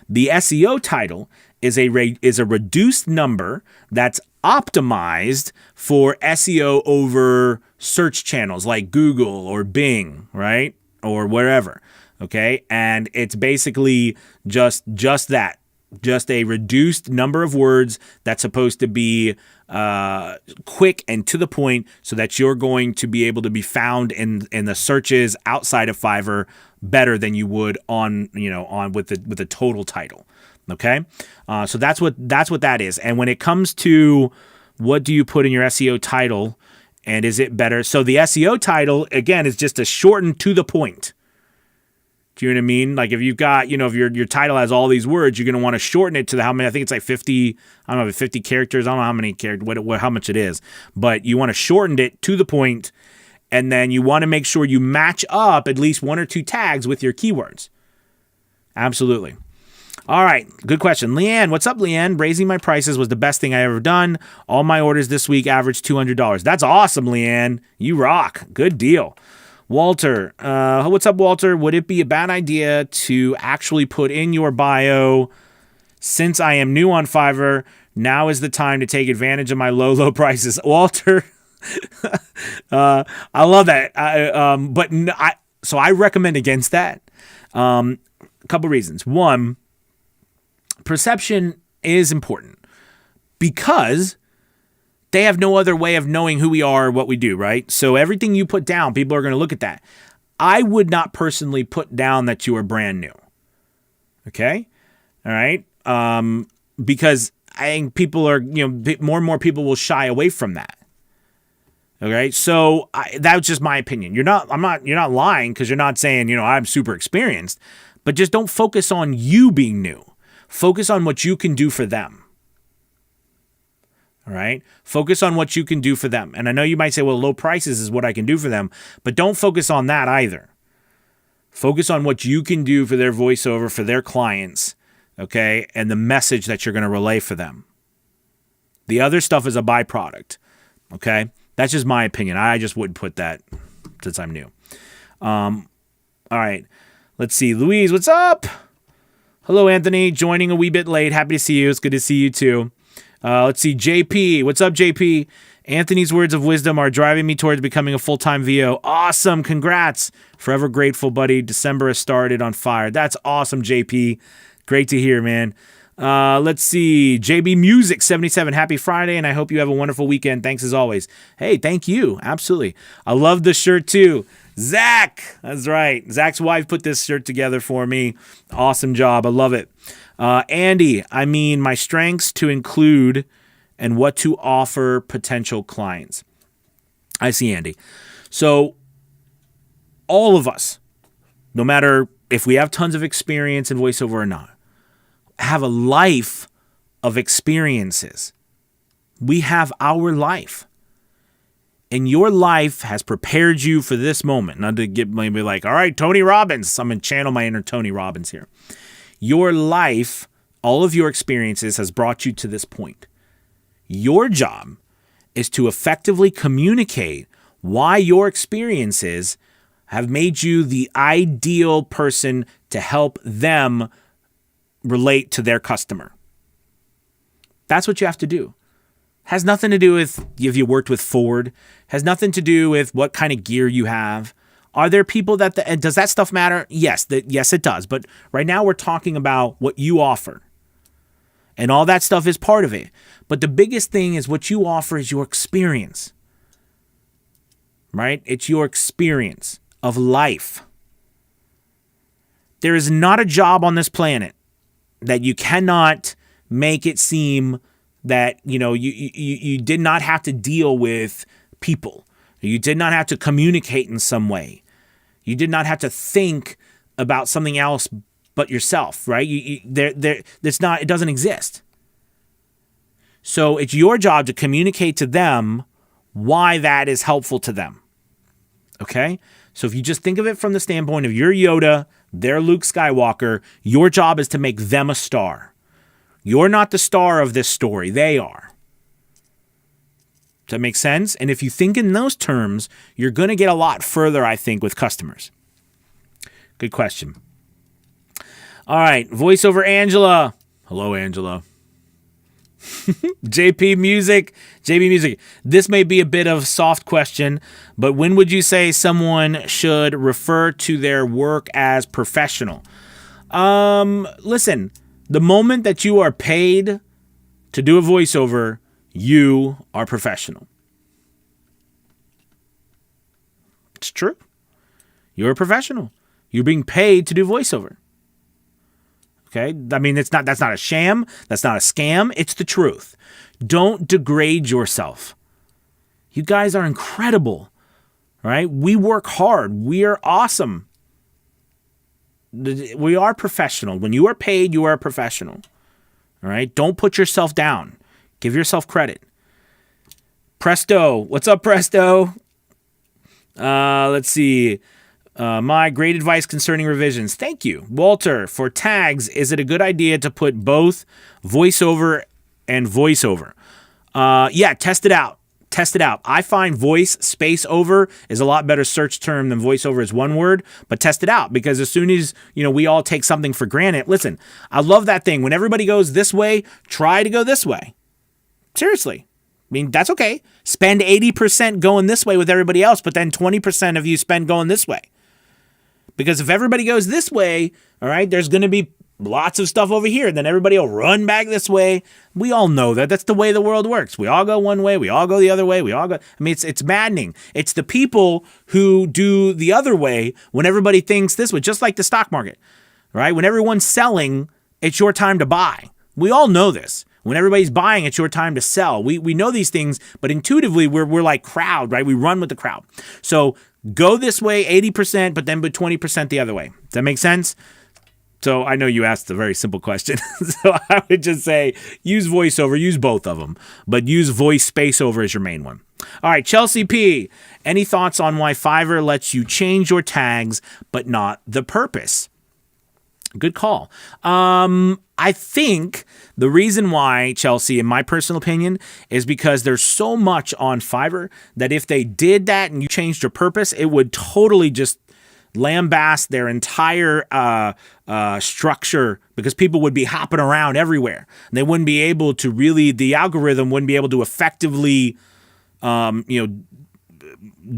The SEO title is a reduced number that's optimized for SEO over search channels like Google or Bing, right? Or wherever, okay? And it's basically just that. Just a reduced number of words that's supposed to be quick and to the point so that you're going to be able to be found in the searches outside of Fiverr better than you would on with the total title. Okay. So that's what that is. And when it comes to what do you put in your SEO title and is it better? So the SEO title, again, is just a shortened to the point. Do you know what I mean? Like if you've got, if your title has all these words, you're going to want to shorten it to how many, I think it's like 50, I don't know, 50 characters. I don't know how many characters, how much it is, but you want to shorten it to the point, and then you want to make sure you match up at least one or two tags with your keywords. Absolutely. All right. Good question. Leanne, what's up, Leanne? Raising my prices was the best thing I ever done. All my orders this week averaged $200. That's awesome, Leanne. You rock. Good deal. Walter, what's up, Walter? Would it be a bad idea to actually put in your bio, since I am new on Fiverr, now is the time to take advantage of my low prices? Walter, I love that. So I recommend against that. A couple reasons. One, perception is important because they have no other way of knowing who we are or what we do, right? So everything you put down, people are going to look at that. I would not personally put down that you are brand new. Okay? All right? Because I think people are, more and more people will shy away from that. Okay? So that's just my opinion. You're not lying because you're not saying, I'm super experienced, but just don't focus on you being new. Focus on what you can do for them. All right. Focus on what you can do for them. And I know you might say, well, low prices is what I can do for them, but don't focus on that either. Focus on what you can do for their voiceover, for their clients. Okay. And the message that you're going to relay for them. The other stuff is a byproduct. Okay. That's just my opinion. I just wouldn't put that since I'm new. All right. Let's see. Louise, what's up? Hello, Anthony. Joining a wee bit late. Happy to see you. It's good to see you too. Let's see, JP. What's up, JP? Anthony's words of wisdom are driving me towards becoming a full-time VO. Awesome. Congrats. Forever grateful, buddy. December has started on fire. That's awesome, JP. Great to hear, man. Let's see. JB Music 77. Happy Friday, and I hope you have a wonderful weekend. Thanks as always. Hey, thank you. Absolutely. I love the shirt too. Zach. That's right. Zach's wife put this shirt together for me. Awesome job. I love it. Andy, my strengths to include and what to offer potential clients. I see, Andy. So all of us, no matter if we have tons of experience in voiceover or not, have a life of experiences. We have our life. And your life has prepared you for this moment. Not to get maybe like, all right, Tony Robbins. I'm going to channel my inner Tony Robbins here. Your life, all of your experiences has brought you to this point. Your job is to effectively communicate why your experiences have made you the ideal person to help them relate to their customer. That's what you have to do. Has nothing to do with if you worked with Ford. Has nothing to do with what kind of gear you have. Are there people does that stuff matter? Yes, yes, it does. But right now we're talking about what you offer. And all that stuff is part of it. But the biggest thing is what you offer is your experience. Right? It's your experience of life. There is not a job on this planet that you cannot make it seem that, you did not have to deal with people. You did not have to communicate in some way. You did not have to think about something else but yourself, right? It doesn't exist. So it's your job to communicate to them why that is helpful to them. Okay? So if you just think of it from the standpoint of you're Yoda, they're Luke Skywalker, your job is to make them a star. You're not the star of this story. They are. that make sense? And if you think in those terms, you're going to get a lot further, I think, with customers. Good question. All right, voiceover Angela. Hello, Angela. JP Music. This may be a bit of a soft question, but when would you say someone should refer to their work as professional? Listen, the moment that you are paid to do a voiceover, you are professional. It's true. You're a professional. You're being paid to do voiceover. Okay? I mean, that's not a sham. That's not a scam. It's the truth. Don't degrade yourself. You guys are incredible, right? We work hard. We are awesome. We are professional. When you are paid, you are a professional. All right? Don't put yourself down. Give yourself credit. Presto. What's up, Presto? Let's see. My great advice concerning revisions. Thank you. Walter, for tags, is it a good idea to put both voiceover and voiceover? Yeah, test it out. I find voice space over is a lot better search term than voiceover is one word, but test it out, because as soon as, we all take something for granted. Listen, I love that thing. When everybody goes this way, try to go this way. Seriously. I mean, that's okay. Spend 80% going this way with everybody else, but then 20% of you spend going this way. Because if everybody goes this way, all right, there's going to be lots of stuff over here. Then everybody will run back this way. We all know that. That's the way the world works. We all go one way. We all go the other way. It's maddening. It's the people who do the other way when everybody thinks this way, just like the stock market, right? When everyone's selling, it's your time to buy. We all know this. When everybody's buying, it's your time to sell. We know these things, but intuitively, we're like crowd, right? We run with the crowd. So go this way 80%, but then put 20% the other way. Does that make sense? So I know you asked a very simple question. So I would just say use voiceover, use both of them, but use voice space over as your main one. All right, Chelsea P. Any thoughts on why Fiverr lets you change your tags, but not the purpose? Good call. I think the reason why, Chelsea, in my personal opinion, is because there's so much on Fiverr that if they did that and you changed your purpose, it would totally just lambast their entire structure, because people would be hopping around everywhere. They wouldn't be able to the algorithm wouldn't be able to effectively,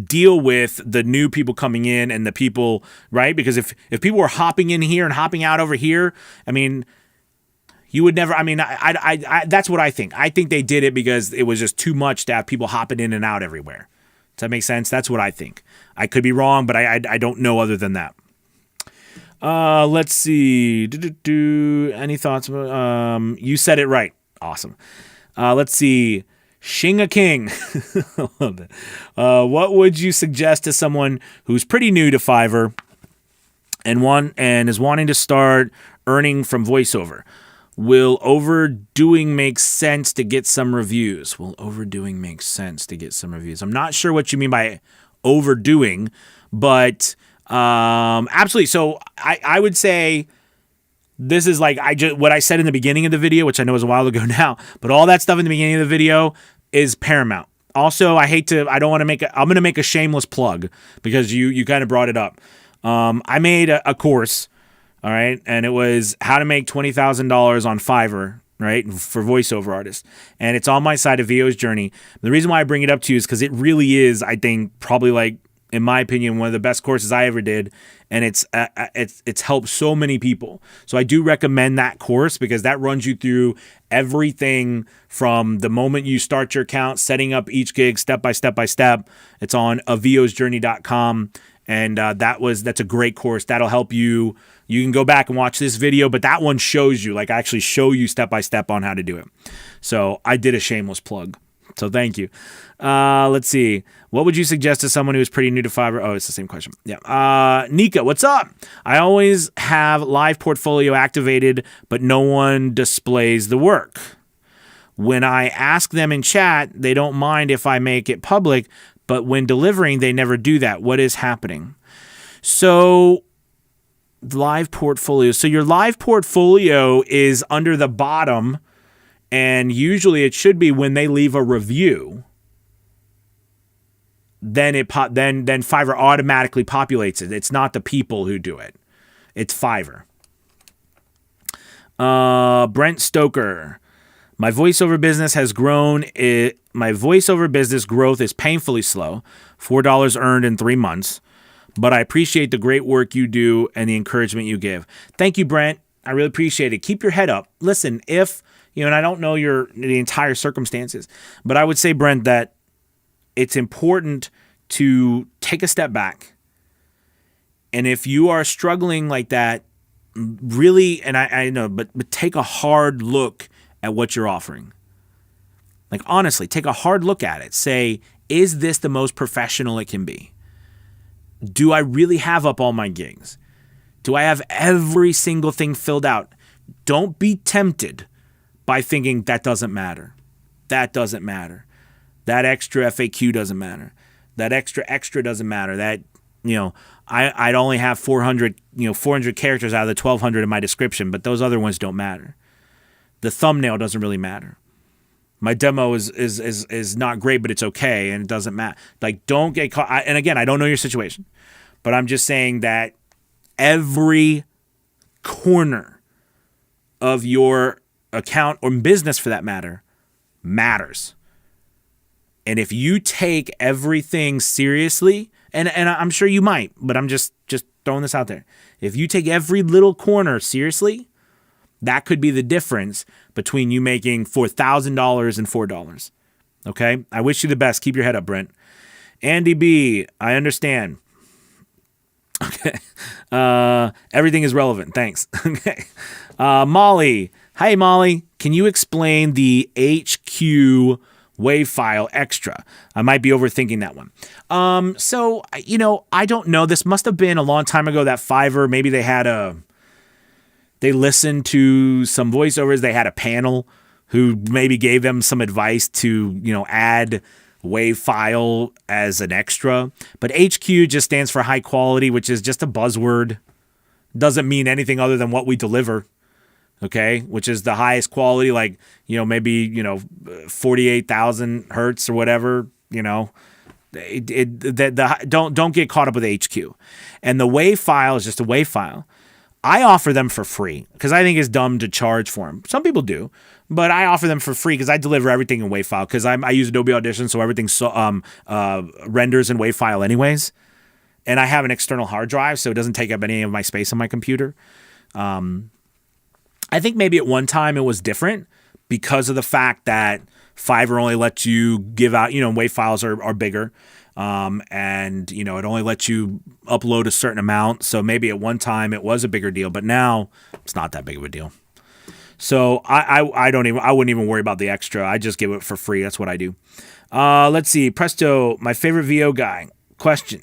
deal with the new people coming in and the people, right? Because if people were hopping in here and hopping out over here, I mean, you would never, I that's what I think. I think they did it because it was just too much to have people hopping in and out everywhere. Does that make sense? That's what I think. I could be wrong, but I don't know other than that. Let's see. Any thoughts? You said it right. Awesome. Let's see. Shinga King. What would you suggest to someone who's pretty new to Fiverr and is wanting to start earning from voiceover? Will overdoing make sense to get some reviews? I'm not sure what you mean by overdoing, but absolutely. So I would say this is like what I said in the beginning of the video, which I know is a while ago now, but all that stuff in the beginning of the video is paramount. Also, I'm going to make a shameless plug because you kind of brought it up. I made a course, all right, and it was how to make $20,000 on Fiverr, right, for voiceover artists. And it's on my side of VO's Journey. The reason why I bring it up to you is because it really is, I think, probably like, in my opinion, one of the best courses I ever did, and it's helped so many people. So I do recommend that course because that runs you through everything from the moment you start your account, setting up each gig step by step by step. It's on avosjourney.com, and that's a great course. That'll help you. You can go back and watch this video, but that one shows you, like, I actually show you step by step on how to do it. So I did a shameless plug. So thank you. Let's see. What would you suggest to someone who is pretty new to Fiverr? Oh, it's the same question. Yeah. Nika, what's up? I always have live portfolio activated, but no one displays the work. When I ask them in chat, they don't mind if I make it public, but when delivering, they never do that. What is happening? So live portfolio. So your live portfolio is under the bottom, and usually it should be when they leave a review. then Fiverr automatically populates it. It's not the people who do it. It's Fiverr. Brent Stoker. My voiceover business has grown. My voiceover business growth is painfully slow. $4 earned in 3 months. But I appreciate the great work you do and the encouragement you give. Thank you, Brent. I really appreciate it. Keep your head up. Listen, and I don't know the entire circumstances, but I would say, Brent, that it's important to take a step back. And if you are struggling like that, really, and I know, but take a hard look at what you're offering. Like, honestly, take a hard look at it. Say, is this the most professional it can be? Do I really have up all my gigs? Do I have every single thing filled out? Don't be tempted by thinking that doesn't matter. That doesn't matter. That extra FAQ doesn't matter. That extra doesn't matter. That, I'd only have 400 characters out of the 1,200 in my description, but those other ones don't matter. The thumbnail doesn't really matter. My demo is not great, but it's okay, and it doesn't matter. Like, don't get caught. And again, I don't know your situation, but I'm just saying that every corner of your account or business, for that matter, matters. And if you take everything seriously, and I'm sure you might, but I'm just throwing this out there. If you take every little corner seriously, that could be the difference between you making $4,000 and $4. Okay? I wish you the best. Keep your head up, Brent. Andy B, I understand. Okay. Everything is relevant. Thanks. Okay. Molly. Hi, Molly. Can you explain the HQ WAV file extra? I might be overthinking that one. So, I don't know. This must have been a long time ago that Fiverr, maybe they listened to some voiceovers. They had a panel who maybe gave them some advice to, add WAV file as an extra. But HQ just stands for high quality, which is just a buzzword. Doesn't mean anything other than what we deliver. Okay, which is the highest quality, like, maybe, 48,000 hertz or whatever, don't get caught up with HQ. And the WAV file is just a WAV file. I offer them for free because I think it's dumb to charge for them. Some people do, but I offer them for free because I deliver everything in WAV file because I use Adobe Audition, so everything renders in WAV file anyways. And I have an external hard drive, so it doesn't take up any of my space on my computer. I think maybe at one time it was different because of the fact that Fiverr only lets you give out, WAV files are bigger. And it only lets you upload a certain amount. So maybe at one time it was a bigger deal, but now it's not that big of a deal. So I wouldn't even worry about the extra. I just give it for free. That's what I do. Let's see. Presto, my favorite VO guy. Question.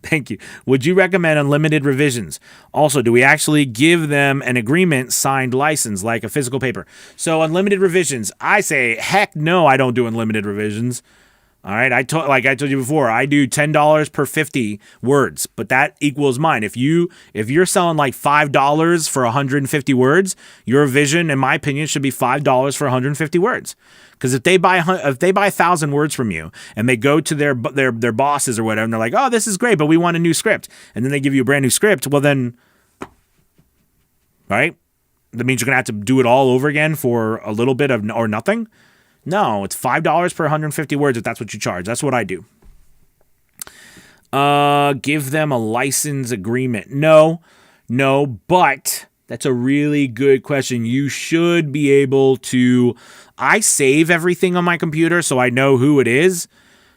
Thank you. Would you recommend unlimited revisions? Also, do we actually give them an agreement signed license like a physical paper? So unlimited revisions, I say, heck no, I don't do unlimited revisions. All right, like I told you before, I do $10 per 50 words, but that equals mine. If you're selling like $5 for 150 words, your revision, in my opinion, should be $5 for 150 words. Because if they buy 1,000 words from you and they go to their bosses or whatever, and they're like, "Oh, this is great, but we want a new script," and then they give you a brand new script, well then, right? That means you're gonna have to do it all over again for a little bit of or nothing. No, it's $5 per 150 words if that's what you charge. That's what I do. Give them a license agreement. No, but that's a really good question. You should be able to. I save everything on my computer so I know who it is.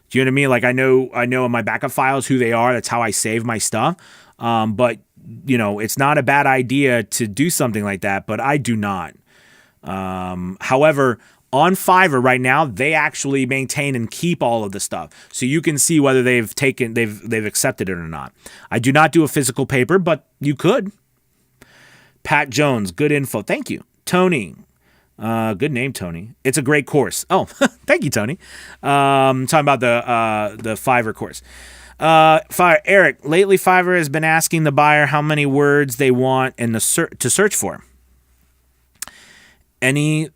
Do you know what I mean? Like I know in my backup files who they are. That's how I save my stuff. But it's not a bad idea to do something like that, but I do not. However, on Fiverr right now, they actually maintain and keep all of the stuff. So you can see whether they've accepted it or not. I do not do a physical paper, but you could. Pat Jones, good info. Thank you. Tony, good name, Tony. It's a great course. Oh, thank you, Tony. Talking about the Fiverr course. Eric, lately Fiverr has been asking the buyer how many words they want to search for. Any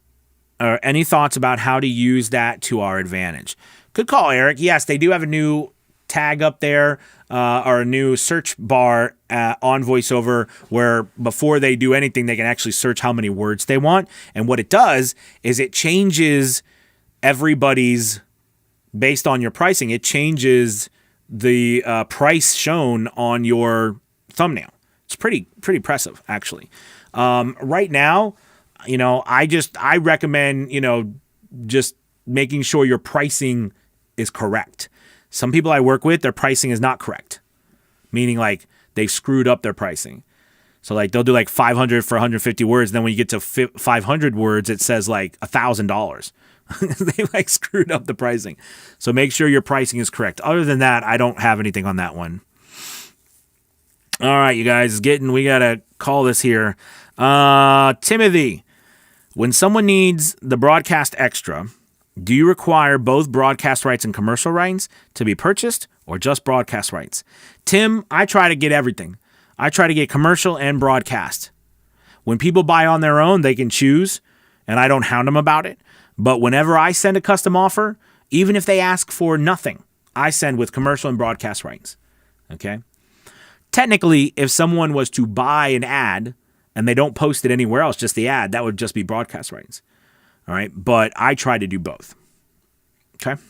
thoughts about how to use that to our advantage? Good call, Eric. Yes, they do have a new tag up there or a new search bar on VoiceOver where before they do anything, they can actually search how many words they want. And what it does is it changes everybody's, based on your pricing, it changes the price shown on your thumbnail. It's pretty impressive, actually. Right now, I recommend, just making sure your pricing is correct. Some people I work with, their pricing is not correct, meaning like they've screwed up their pricing. So like they'll do like 500 for 150 words. Then when you get to 500 words, it says like $1,000. They like screwed up the pricing. So make sure your pricing is correct. Other than that, I don't have anything on that one. All right, you guys, we got to call this here. Timothy, when someone needs the broadcast extra, do you require both broadcast rights and commercial rights to be purchased or just broadcast rights? Tim, I try to get everything. I try to get commercial and broadcast. When people buy on their own, they can choose, and I don't hound them about it. But whenever I send a custom offer, even if they ask for nothing, I send with commercial and broadcast rights. Okay? Technically, if someone was to buy an ad and they don't post it anywhere else, just the ad, that would just be broadcast rights. All right? But I try to do both. Okay?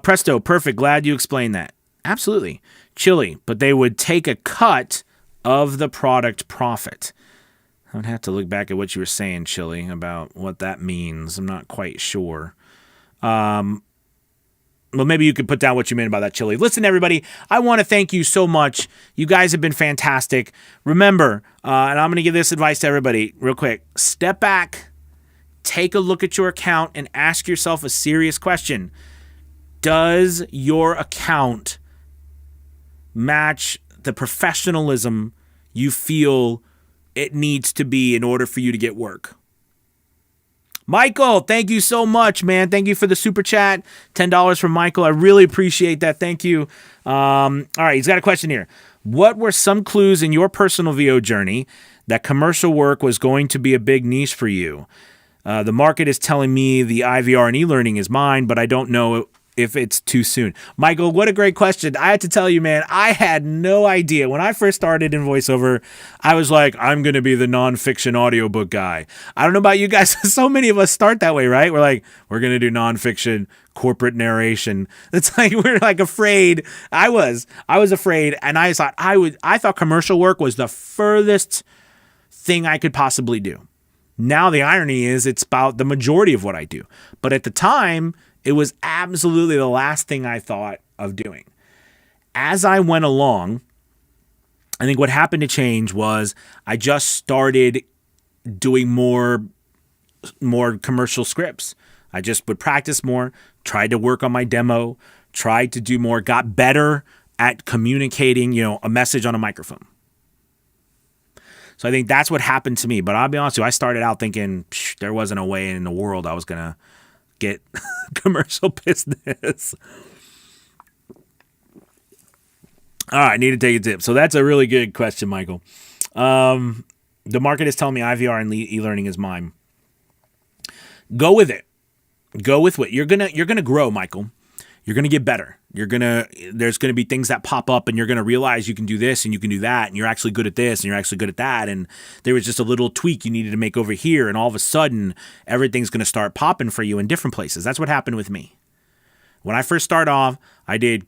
Presto, perfect. Glad you explained that. Absolutely. Chili, but they would take a cut of the product profit. I would have to look back at what you were saying, Chili, about what that means. I'm not quite sure. Well, maybe you could put down what you meant about that, Chili. Listen, everybody, I want to thank you so much. You guys have been fantastic. Remember, and I'm going to give this advice to everybody real quick. Step back, take a look at your account, and ask yourself a serious question. Does your account match the professionalism you feel it needs to be in order for you to get work? Michael, thank you so much, man. Thank you for the super chat. $10 from Michael. I really appreciate that. Thank you. All right, he's got a question here. What were some clues in your personal VO journey that commercial work was going to be a big niche for you? The market is telling me the IVR and e-learning is mine, but I don't know if it's too soon. Michael, what a great question. I had to tell you, man, I had no idea. When I first started in VoiceOver, I was like, I'm going to be the nonfiction audiobook guy. I don't know about you guys. So many of us start that way, right? We're like, we're going to do nonfiction, corporate narration. It's like, we're like afraid. I was afraid. And I thought commercial work was the furthest thing I could possibly do. Now the irony is it's about the majority of what I do. But at the time, it was absolutely the last thing I thought of doing. As I went along, I think what happened to change was I just started doing more commercial scripts. I just would practice more, tried to work on my demo, tried to do more, got better at communicating, a message on a microphone. So I think that's what happened to me. But I'll be honest with you, I started out thinking there wasn't a way in the world I was going to get commercial business. All right, I need to take a tip. So that's a really good question, Michael. The market is telling me IVR and e-learning is mine. Go with it. Go with what you're gonna grow, Michael. You're gonna get better. There's gonna be things that pop up, and you're gonna realize you can do this and you can do that, and you're actually good at this and you're actually good at that. And there was just a little tweak you needed to make over here, and all of a sudden, everything's gonna start popping for you in different places. That's what happened with me. When I first started off, I did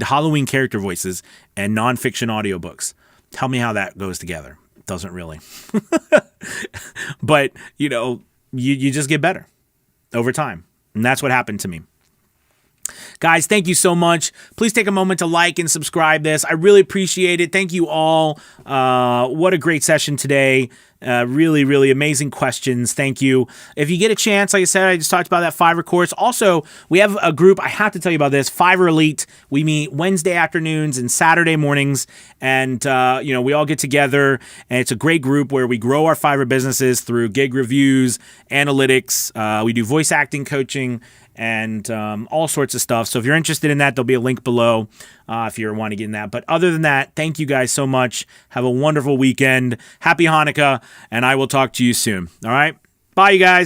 Halloween character voices and nonfiction audiobooks. Tell me how that goes together. It doesn't really. But you just get better over time, and that's what happened to me. Guys, thank you so much. Please take a moment to like and subscribe this. I really appreciate it. Thank you all. What a great session today. Really, really amazing questions. Thank you. If you get a chance, like I said, I just talked about that Fiverr course. Also, we have a group. I have to tell you about this. Fiverr Elite. We meet Wednesday afternoons and Saturday mornings. And, we all get together. And it's a great group where we grow our Fiverr businesses through gig reviews, analytics. We do voice acting coaching, and all sorts of stuff. So if you're interested in that, there'll be a link below if you want to get in that. But other than that, thank you guys so much. Have a wonderful weekend. Happy Hanukkah, and I will talk to you soon. All right? Bye, you guys.